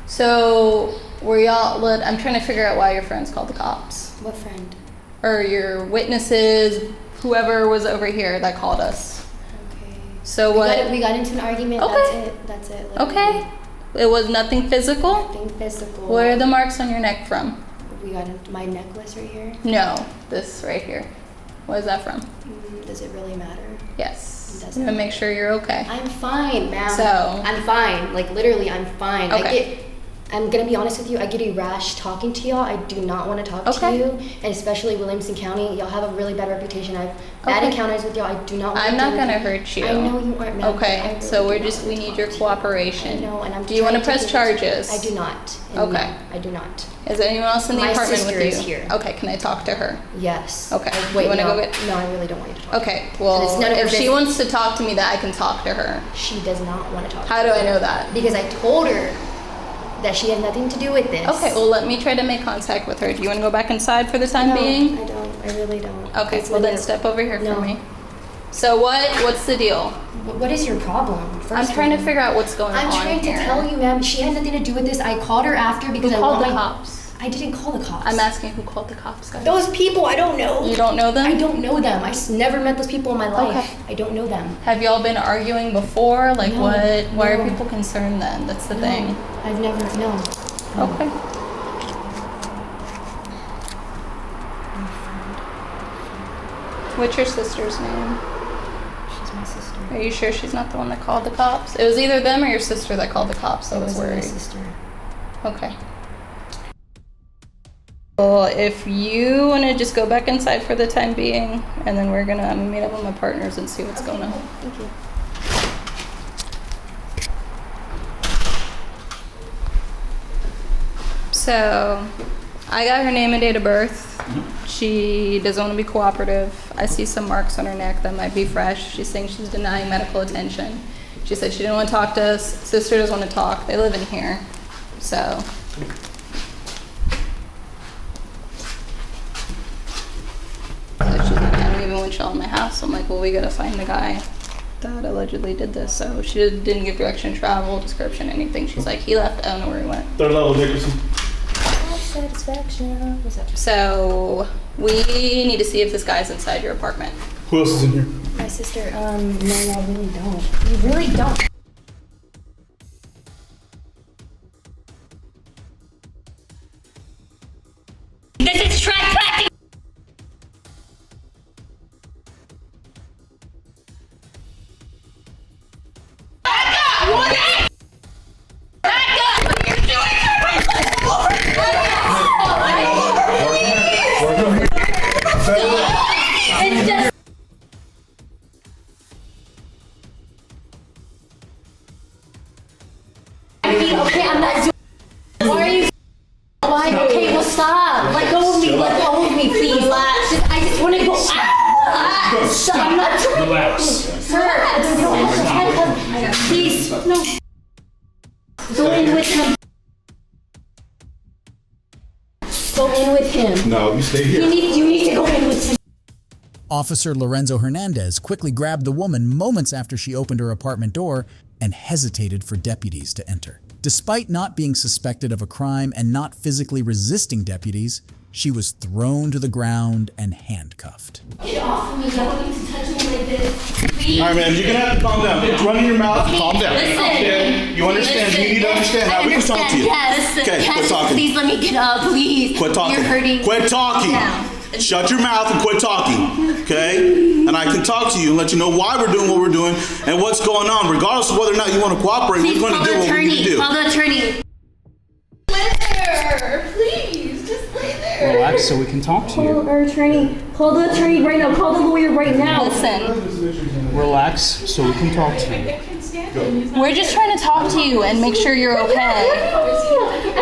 So, were y'all, I'm trying to figure out why your friends called the cops. What friend? Or your witnesses, whoever was over here that called us. Okay. So We got into an argument. Okay. That's it. Literally. Okay. It was nothing physical? Nothing physical. Where are the marks on your neck from? We got into my necklace right here. No, this right here. What is that from? Does it really matter? Yes. It I'm gonna make sure you're okay. I'm fine, ma'am. So I'm fine. Like literally, I'm fine. Okay. I'm gonna be honest with you. I get irrash talking to y'all. I do not want to talk to you, and especially Williamson County. Y'all have a really bad reputation. I've bad encounters with y'all. I do not want to. I'm not gonna hurt you. I know you aren't, ma'am. Okay, so we need your cooperation. I know, and I'm. Do you want to press charges? I do not. Okay. No, I do not. Is there anyone else in the apartment with you? My sister is here. Okay, can I talk to her? Yes. Okay. Wait, you want to no, go get? No, I really don't want you to talk. Okay. Well, if she wants to talk to me, that I can talk to her. She does not want to talk. How do I know that? Because I told her that she had nothing to do with this. Okay, well, let me try to make contact with her. Do you want to go back inside for the time being? I don't. I really don't. Okay, well then step over here for me. So what's the deal? What is your problem? I'm trying to figure out what's going on here. I'm trying to tell you, ma'am. She had nothing to do with this. I called her after because Who called the cops? I didn't call the cops. I'm asking who called the cops, guys. Those people, I don't know. You don't know them? I don't know them. I never met those people in my life. Okay. I don't know them. Have y'all been arguing before? Like No, why are no. people concerned then? That's the thing. I've never, no. Okay. What's your sister's name? She's my sister. Are you sure she's not the one that called the cops? It was either them or your sister that called the cops. I was worried. My sister. Okay. Well, if you want to just go back inside for the time being, and then I'm gonna meet up with my partners and see what's going on. Thank you. So, I got her name and date of birth. She doesn't want to be cooperative. I see some marks on her neck that might be fresh. She's saying she's denying medical attention. She said she didn't want to talk to us. Sister doesn't want to talk. They live in here. So. She's like, I don't even want y'all in my house. I'm like, well, we gotta find the guy. that allegedly did this. So she didn't give direction, travel, description, anything. She's like, he left, I don't know where he went. Third level Dickerson. Satisfaction. So we need to see if this guy's inside your apartment. Who else is in here? My sister. No, I really don't. You really don't. This is trespassing! Back up! What is? Back up! What are you doing? It's just... Okay, I'm not doing... Why are you... Why? Okay, well stop. Let go of me. Let go of me, please. I just want to go. I'm not trying. Relax. Sir, you don't have to handcuff. Please, no. Go in with him. Go in with him. No, you stay here. You need to go in with him. Officer Lorenzo Hernandez quickly grabbed the woman moments after she opened her apartment door and hesitated for deputies to enter. Despite not being suspected of a crime and not physically resisting deputies, she was thrown to the ground and handcuffed. Get off of me. I don't need to touch me like this. Please. All right, man, you're going to have to calm down. It's running your mouth. Calm down. Listen. Okay? You understand? You need to understand how we can talk to you. Yes. Okay, yes. quit talking. Please let me get up, please. Quit talking. You're hurting. Quit talking. Now. Shut your mouth and quit talking, okay? And I can talk to you and let you know why we're doing what we're doing and what's going on. Regardless of whether or not you want to cooperate, Please we're going to do what we need to do. Call the attorney. Lay there. Please, just lay there. Relax so we can talk to you. Call our attorney. Call the attorney right now. Call the lawyer right now. Listen. Relax so we can talk to you. We're just trying to talk to you and make sure you're okay.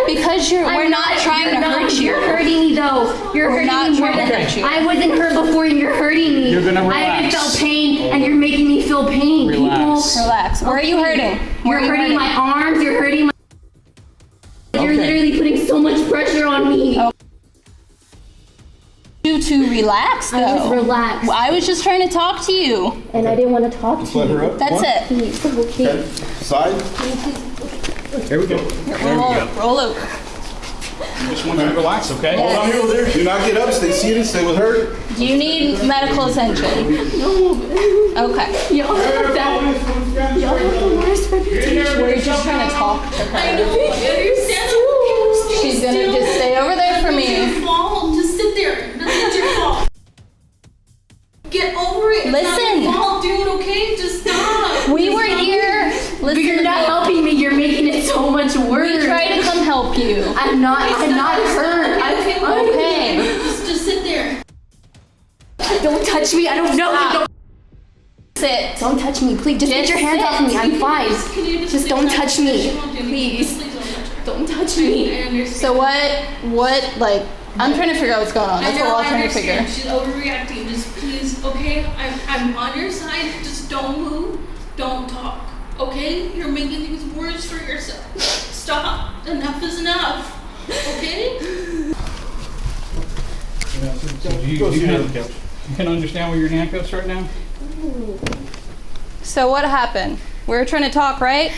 Because we're not trying to hurt you. You're hurting me though. You're We're hurting not me more trying than to hurt you. I wasn't hurt before and you're hurting me. You're gonna I haven't relax. felt pain and you're making me feel pain. Relax. People. Relax. Where are you hurting? You're hurting my arms. You're hurting my... You're literally putting so much pressure on me. You to relax though. I was relaxed. I was just trying to talk to you. And I didn't want to talk to let you. her up. That's it. Please, okay. Side. Here we go. Roll over. Just want you to relax, okay? Hold on here over there. Do not get up. Stay seated. Stay with her. Do you need medical attention? No. Okay. Y'all have that. Y'all have the worst reputation. We're just trying to talk to her. I know. You're She's gonna just stay over there for me. It's your fault. Just sit there. That's your fault. Get over it. It's not Listen. your fault, dude. Okay, just stop. We were here. But Listen. you're not helping me. You're making it so much worse. We tried to come help you. I'm not hurt. I'm okay. Just sit there. Don't touch me. I don't know. Stop. Sit. Don't touch me, please. Just get your hands off me. I'm fine. Just don't touch me, please. Don't touch me. So what, like, I'm trying to figure out what's going on. That's what we're all trying to figure. She's overreacting. Just please, okay? I'm on your side. Just don't move. Don't talk. Okay? You're making things worse for yourself. Stop. Enough is enough. Okay? You can understand why you're in handcuffs right now? So what happened? We were trying to talk, right?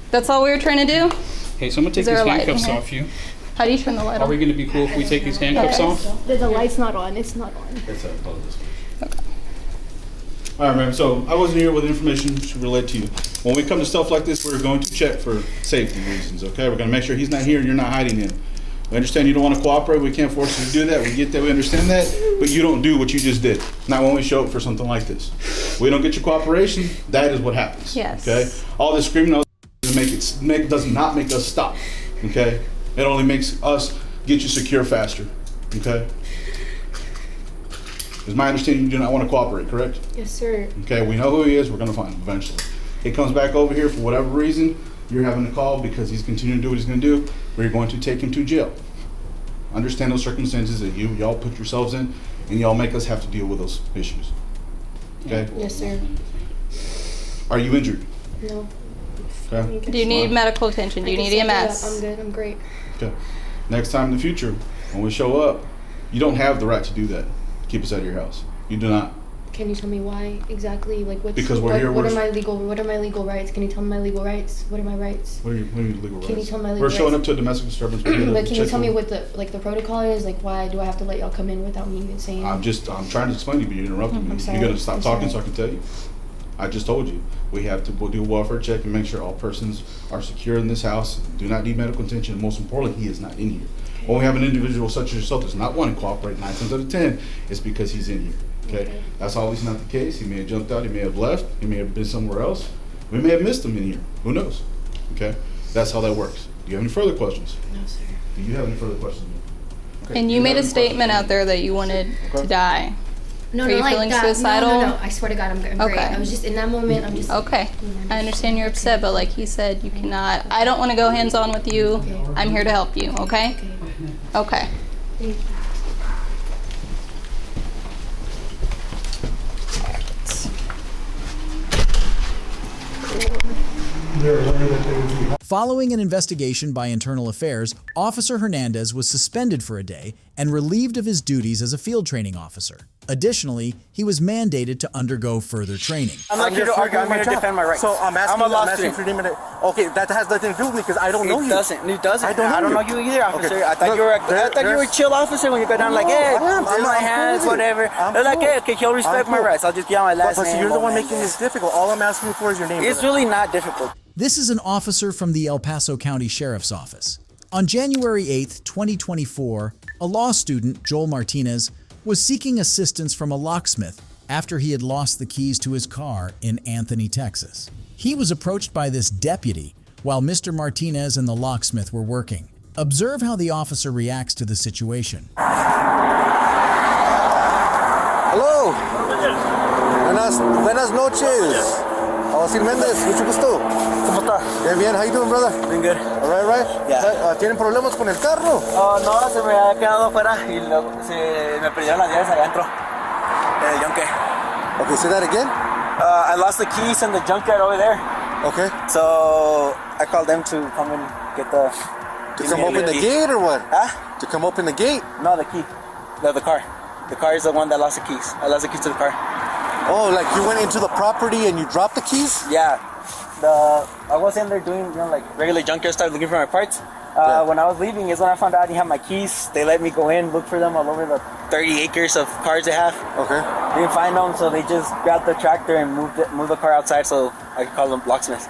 That's all we were trying to do? Okay, so I'm gonna take Is there these a light in handcuffs here? off you. How do you turn the light Are on? we gonna be cool if we take these handcuffs off? The light's not on. It's not on. All right, ma'am. So I wasn't here with information to relate to you. When we come to stuff like this, we're going to check for safety reasons, okay? We're going to make sure he's not here and you're not hiding him. We understand you don't want to cooperate. We can't force you to do that. We get that. We understand that. But you don't do what you just did. Not when we show up for something like this. We don't get your cooperation. That is what happens. Yes. Okay? All this screaming does not make us stop. Okay? It only makes us get you secure faster. Okay? Is my understanding you do not want to cooperate, correct? Yes, sir. Okay, we know who he is. We're going to find him eventually. He comes back over here for whatever reason. You're having to call because he's continuing to do what he's going to do. We're going to take him to jail. Understand those circumstances that y'all put yourselves in, and y'all make us have to deal with those issues. Okay? Yes, sir. Are you injured? No. Okay. Do you need medical attention? Do you need EMS? I'm good. I'm great. Okay. Next time in the future, when we show up, you don't have the right to do that. Keep us out of your house. You do not. Can you tell me why exactly? Like, what's Because we're here. What are my legal rights? Can you tell me my legal rights? What are my rights? What are your legal rights? Can you tell my legal We're showing rights? up to a domestic disturbance. But can you tell me what the protocol is? Like, why do I have to let y'all come in without me even saying? I'm trying to explain to you, but you interrupted me. I'm sorry. You're gonna stop I'm talking sorry. so I can tell you. I just told you. We have to do a welfare check and make sure all persons are secure in this house, do not need medical attention, and most importantly, he is not in here. When we have an individual such as yourself that's not wanting to cooperate 9 times out of 10, it's because he's in here. Okay? That's always not the case. He may have jumped out, he may have left, he may have been somewhere else. We may have missed him in here. Who knows? Okay? That's how that works. Do you have any further questions? No, sir. Do you have any further questions? Okay. And you made a statement out there that you wanted to die. No, Are no, you like feeling that. suicidal? No. I swear to God, I'm great. Okay. I was just in that moment. I'm just Okay. I understand you're upset, but like he said, you cannot. I don't want to go hands-on with you. Okay. I'm here to help you, okay? Okay. Thank you. Following an investigation by Internal Affairs, Officer Hernandez was suspended for a day and relieved of his duties as a field training officer. Additionally, he was mandated to undergo further training. I'm not here to argue. I'm here to defend my rights. So I'm asking for you to okay, that has nothing to do with me because I don't know you. It doesn't. I don't know you either, officer. Okay. I thought you were a chill officer when you go down like, hey, I'm my hands, cool. whatever. I'm They're like, cool. hey, okay, he'll respect my rights. I'll just get on my last But name. you're the one making this difficult. All I'm asking for is your name. It's really not difficult. This is an officer from the El Paso County Sheriff's Office. On January 8, 2024, a law student, Joel Martinez, was seeking assistance from a locksmith after he had lost the keys to his car in Anthony, Texas. He was approached by this deputy while Mr. Martinez and the locksmith were working. Observe how the officer reacts to the situation. Hello. Buenas noches. José Méndez, mucho gusto. ¿Cómo está? Bien, how you doing, brother? Doing good. All right. Yeah. ¿Tienen problemas con el carro? No, se me ha quedado afuera y luego se me perdieron las llaves adentro del yunque. Okay, say that again? I lost the keys in the junkyard over there. Okay. So I called them to come and get the... To come open the gate or what? Huh? To come open the gate? No, the key. The car. The car is the one that lost the keys. I lost the keys to the car. Oh, like you went into the property and you dropped the keys? Yeah. I was in there doing, like regular junkyard stuff, looking for my parts. When I was leaving is when I found out I didn't have my keys. They let me go in, look for them all over the 30 acres of cars they have. Okay. They didn't find them, so they just grabbed the tractor and moved the car outside so I could call them Locksmith.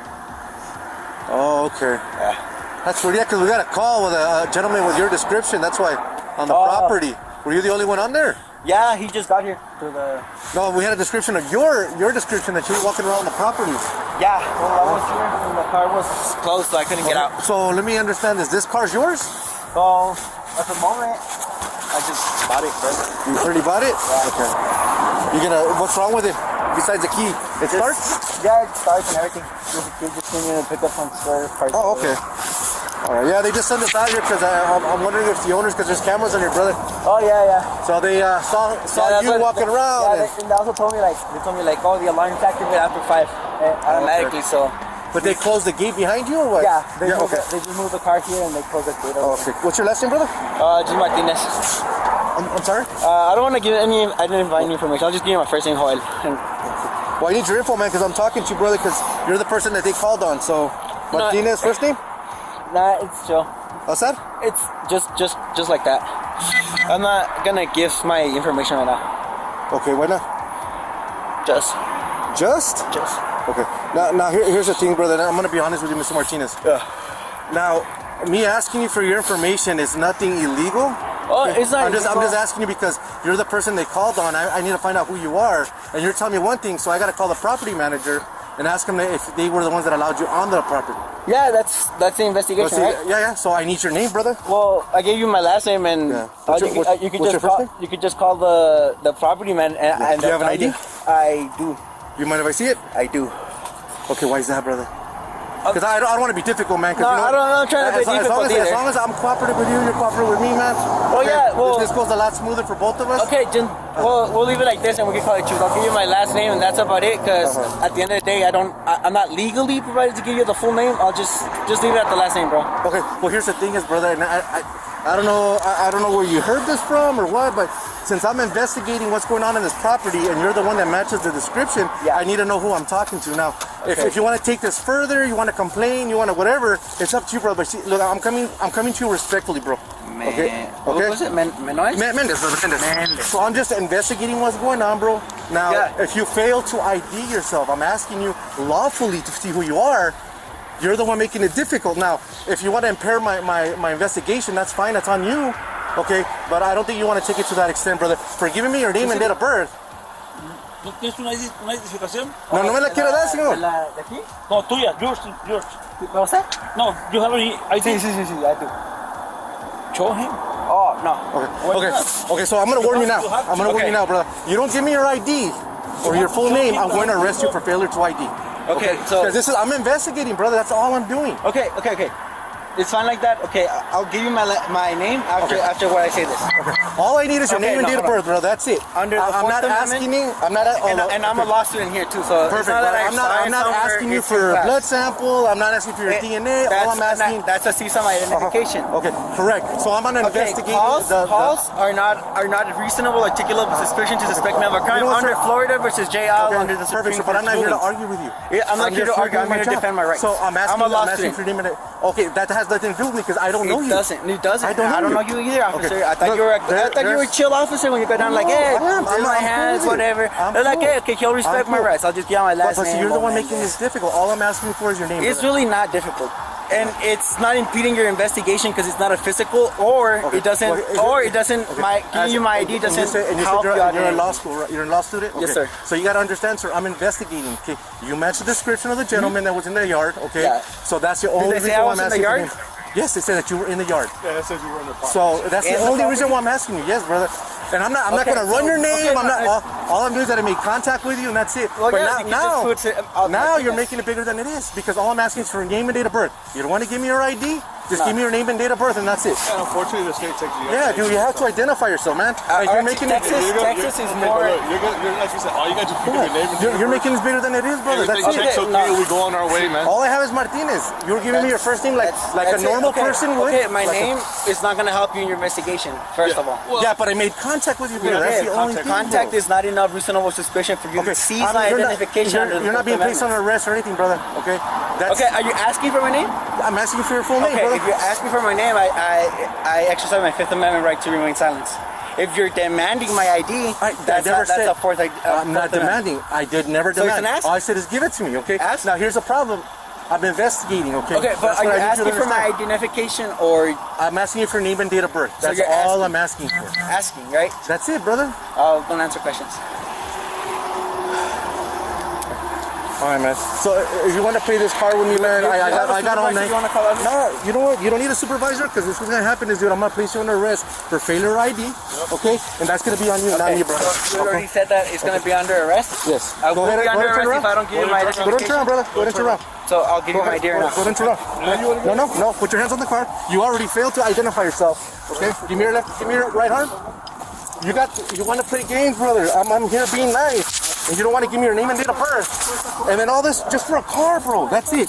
Oh, okay. Yeah. That's weird, yeah, because we got a call with a gentleman with your description. That's why, on the property. Were you the only one on there? Yeah, he just got here to the... No, we had a description of your description that you were walking around the property. Yeah, well, I was here and the car was closed, so I couldn't get out. So let me understand this car's yours? So, at the moment, I just bought it, bro. You already bought it? Yeah. Okay. What's wrong with it besides the key? It starts? Yeah, it starts and everything. Just came in and picked up some spare parts. Oh, okay. All right, yeah, they just sent us out here because I'm wondering if the owners, because there's cameras on your brother. Oh, yeah. So they saw you walking around. Yeah, and they also told me, oh, the alarm's activated after 5 automatically, so. But they closed the gate behind you or what? Yeah, they just moved the car here and they closed the gate over. Okay. What's your last name, brother? Just Martinez. I'm sorry? I don't want to give I didn't invite any information. I'll just give you my first name, Joel. Well, I need your info, man, because I'm talking to you, brother, because you're the person that they called on. So, Martinez, first name? Nah, it's Joe. What's that? It's just like that. I'm not gonna give my information right now. Okay, why not? Just. Okay. Now here's the thing, brother. I'm gonna be honest with you, Mr. Martinez. Yeah. Now, me asking you for your information is nothing illegal. Oh, it's not. I'm just asking you because you're the person they called on. I need to find out who you are, and you're telling me one thing, so I gotta call the property manager and ask them if they were the ones that allowed you on the property. Yeah, that's the investigation, right? Yeah. So I need your name, brother. Well, I gave you my last name, and you could just call the property man. And do you have an ID? I do. You mind if I see it? I do. Okay, why is that, brother? Because I don't want to be difficult, man. No, I'm not trying to be difficult either. As long as I'm cooperative with you, you're cooperative with me, man. Oh, yeah, well... This goes a lot smoother for both of us. Okay, we'll leave it like this and we can call it truth. I'll give you my last name and that's about it, because at the end of the day, I'm not legally provided to give you the full name. I'll just leave it at the last name, bro. Okay, well, here's the thing is, brother, and I don't know where you heard this from or what, but since I'm investigating what's going on in this property and you're the one that matches the description, I need to know who I'm talking to. Now, if you want to take this further, you want to complain, you want to whatever, it's up to you, bro. But see, look, I'm coming to you respectfully, bro. Okay? What was it? Mendes. So I'm just investigating what's going on, bro. Now, if you fail to ID yourself, I'm asking you lawfully to see who you are. You're the one making it difficult. Now, if you want to impair my investigation, that's fine. That's on you. Okay? But I don't think you want to take it to that extent, brother. For giving me your name and date of birth. ¿No tienes una identificación? No, no me la quiero dar, señor. ¿De aquí? No, tuya. Yours. ¿What's that? No, you have any ID? Sí, I do. Show him. Oh, no. Okay, so I'm going to warn you now. I'm going to warn you now, brother. You don't give me your ID or your full name, I'm going to arrest you for failure to ID. Okay, so... Because I'm investigating, brother. That's all I'm doing. Okay. It's fine like that. Okay, I'll give you my name after what I say this. Okay. All I need is your name and date of birth, bro. That's it. Under the I'm not asking you. And I'm a law student here too, so perfect. I'm not asking you for a blood sample. I'm not asking for your DNA. All I'm asking. That's a CSUM identification. Okay, correct. So I'm gonna investigate. Calls are not reasonable articulable suspicion to suspect me of a crime under Florida versus JL under the Supreme Court. But I'm not here to argue with you. I'm not here to argue. I'm here to defend my rights. So I'm asking for your name and okay, that has nothing to do with me because I don't know you. It doesn't. I don't know you either, officer. I thought you were a chill officer when you go down like, hey, I'm my hands, whatever. They're like, hey, okay, he'll respect my rights. I'll just get on my last name. But you're the one making this difficult. All I'm asking for is your name. It's really not difficult. And it's not impeding your investigation because it's not a physical, or it doesn't. Giving you my ID doesn't help you out. You're in law school, right? You're a law student? Yes, sir. So you got to understand, sir, I'm investigating, okay? You matched the description of the gentleman that was in the yard, okay? Yeah. So that's the only reason why I'm asking for him. Yes, they said that you were in the yard. Yeah, it says you were in the property. So that's the only reason why I'm asking you. Yes, brother. And I'm not going to run your name. All I'm doing is that I make contact with you, and that's it. Well, but now you're yes. making it bigger than it is because all I'm asking is for your name and date of birth. You don't want to give me your ID? Just give me your name and date of birth, and that's it. And unfortunately, the state takes you. Yeah, dude, you have to identify yourself, man. You're making Texas is more. You're like you said, all you got to do is your name. You're making this bigger than it is, brother. That's it. Okay, we go on our way, man. All I have is Martinez. You're giving me your first name like a normal person would. Okay, my name is not going to help you in your investigation. First of all. Yeah, but I made contact with you. That's the only thing. Contact is not enough reasonable suspicion for you to seize my identification. You're not being placed on arrest or anything, brother. Okay. Okay. Are you asking for my name? I'm asking for your full name, brother. If you're asking for my name, I exercise my Fifth Amendment right to remain silent. If you're demanding my ID, that's a fourth. I'm not demanding. I did never demand. All I said is give it to me. Okay. Now here's the problem. I'm investigating. Okay. Okay, but are you asking for my identification or? I'm asking you for name and date of birth. That's all I'm asking for. Asking, right? That's it, brother. Don't answer questions. All right, man. So if you want to play this card with me, man, I got all night. No, you know what? You don't need a supervisor because what's going to happen is, dude, I'm going to place you under arrest for failure ID, okay? And that's going to be on you, not me, brother. So you already said that it's going to be under arrest? Yes. I will be under arrest if I don't give you my identification. Go ahead and turn around, brother. Go ahead and turn around. So I'll give you my ID now. Go ahead and turn around. No. Put your hands on the card. You already failed to identify yourself, okay? Give me your left. Give me your right arm. You want to play games, brother. I'm here being nice. And you don't want to give me your name and date of birth. And then all this just for a car, bro. That's it.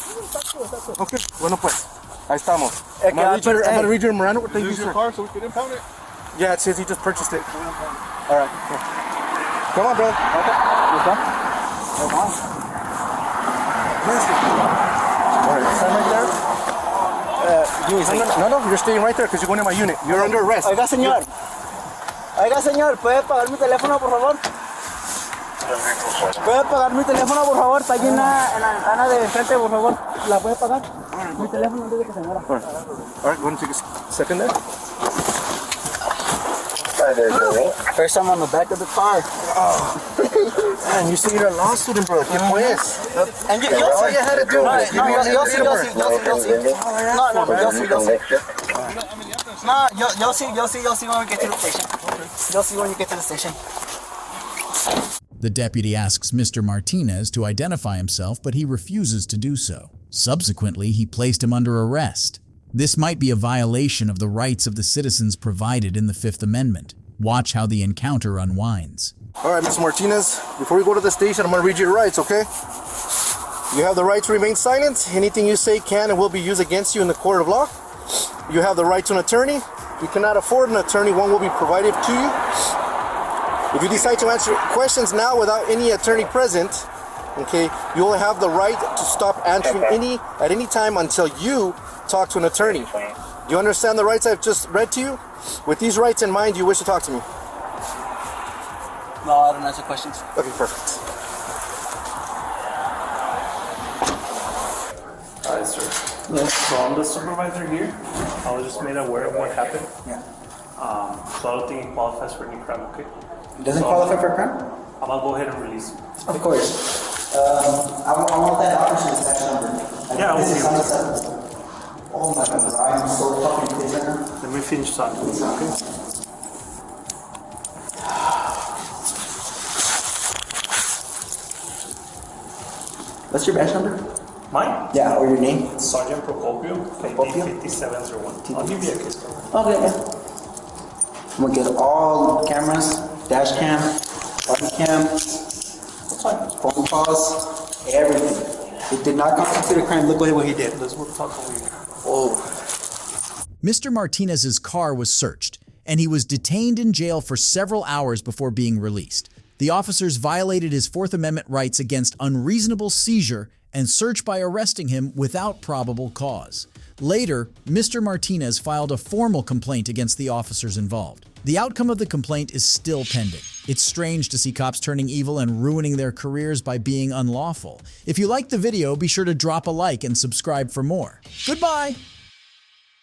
Okay. Bueno pues. Ahí estamos. I'm going to read your Miranda. Use your car so we can impound it? Yeah, it says he just purchased it. All right. Come on, bro. Okay. You done? All right. Stand right there. No, you're staying right there because you're going to my unit. You're under arrest. Oiga, señor, ¿puede pagar mi teléfono, por favor? ¿Puede pagar mi teléfono, por favor? Está allí en la ventana de enfrente, por favor. ¿La puede pagar? Mi teléfono antes de que se muera. All right, want to take a second there? First time on the back of the car. Oh. Man, you say you're a law student, bro. ¿Qué pues? And all you had to do was give me your you'll see. No, you'll see when we get to the station. You'll see when you get to the station. The deputy asks Mr. Martinez to identify himself, but he refuses to do so. Subsequently, he placed him under arrest. This might be a violation of the rights of the citizens provided in the Fifth Amendment. Watch how the encounter unwinds. All right, Mr. Martinez, before we go to the station, I'm going to read you your rights, okay? You have the right to remain silent. Anything you say can and will be used against you in the court of law. You have the right to an attorney. If you cannot afford an attorney, one will be provided to you. If you decide to answer questions now without any attorney present, okay, you will have the right to stop answering at any time until you talk to an attorney. Do you understand the rights I've just read to you? With these rights in mind, do you wish to talk to me? No, I don't answer questions. Okay, perfect. Hi, sir. Yes. So I'm the supervisor here. I was just made aware of what happened. Yeah. So I don't think it qualifies for any crime, okay? It doesn't qualify for a crime? I'm gonna go ahead and release him. Of course. I want that officer's badge number. Yeah, I will This is give on it. the 7th. Oh my god, I am so fucking pissed right now. Let me finish talking, okay? What's your badge number? Mine? Yeah, or your name? Sergeant Procopio, ID 5701. I'll give you a case number. Okay, yeah. I'm gonna get all cameras, dash cam, body cam, phone calls, everything. It did not constitute a crime. Look what he did. Let's move talk over here. Oh. Mr. Martinez's car was searched, and he was detained in jail for several hours before being released. The officers violated his Fourth Amendment rights against unreasonable seizure and search by arresting him without probable cause. Later, Mr. Martinez filed a formal complaint against the officers involved. The outcome of the complaint is still pending. It's strange to see cops turning evil and ruining their careers by being unlawful. If you liked the video, be sure to drop a like and subscribe for more. Goodbye!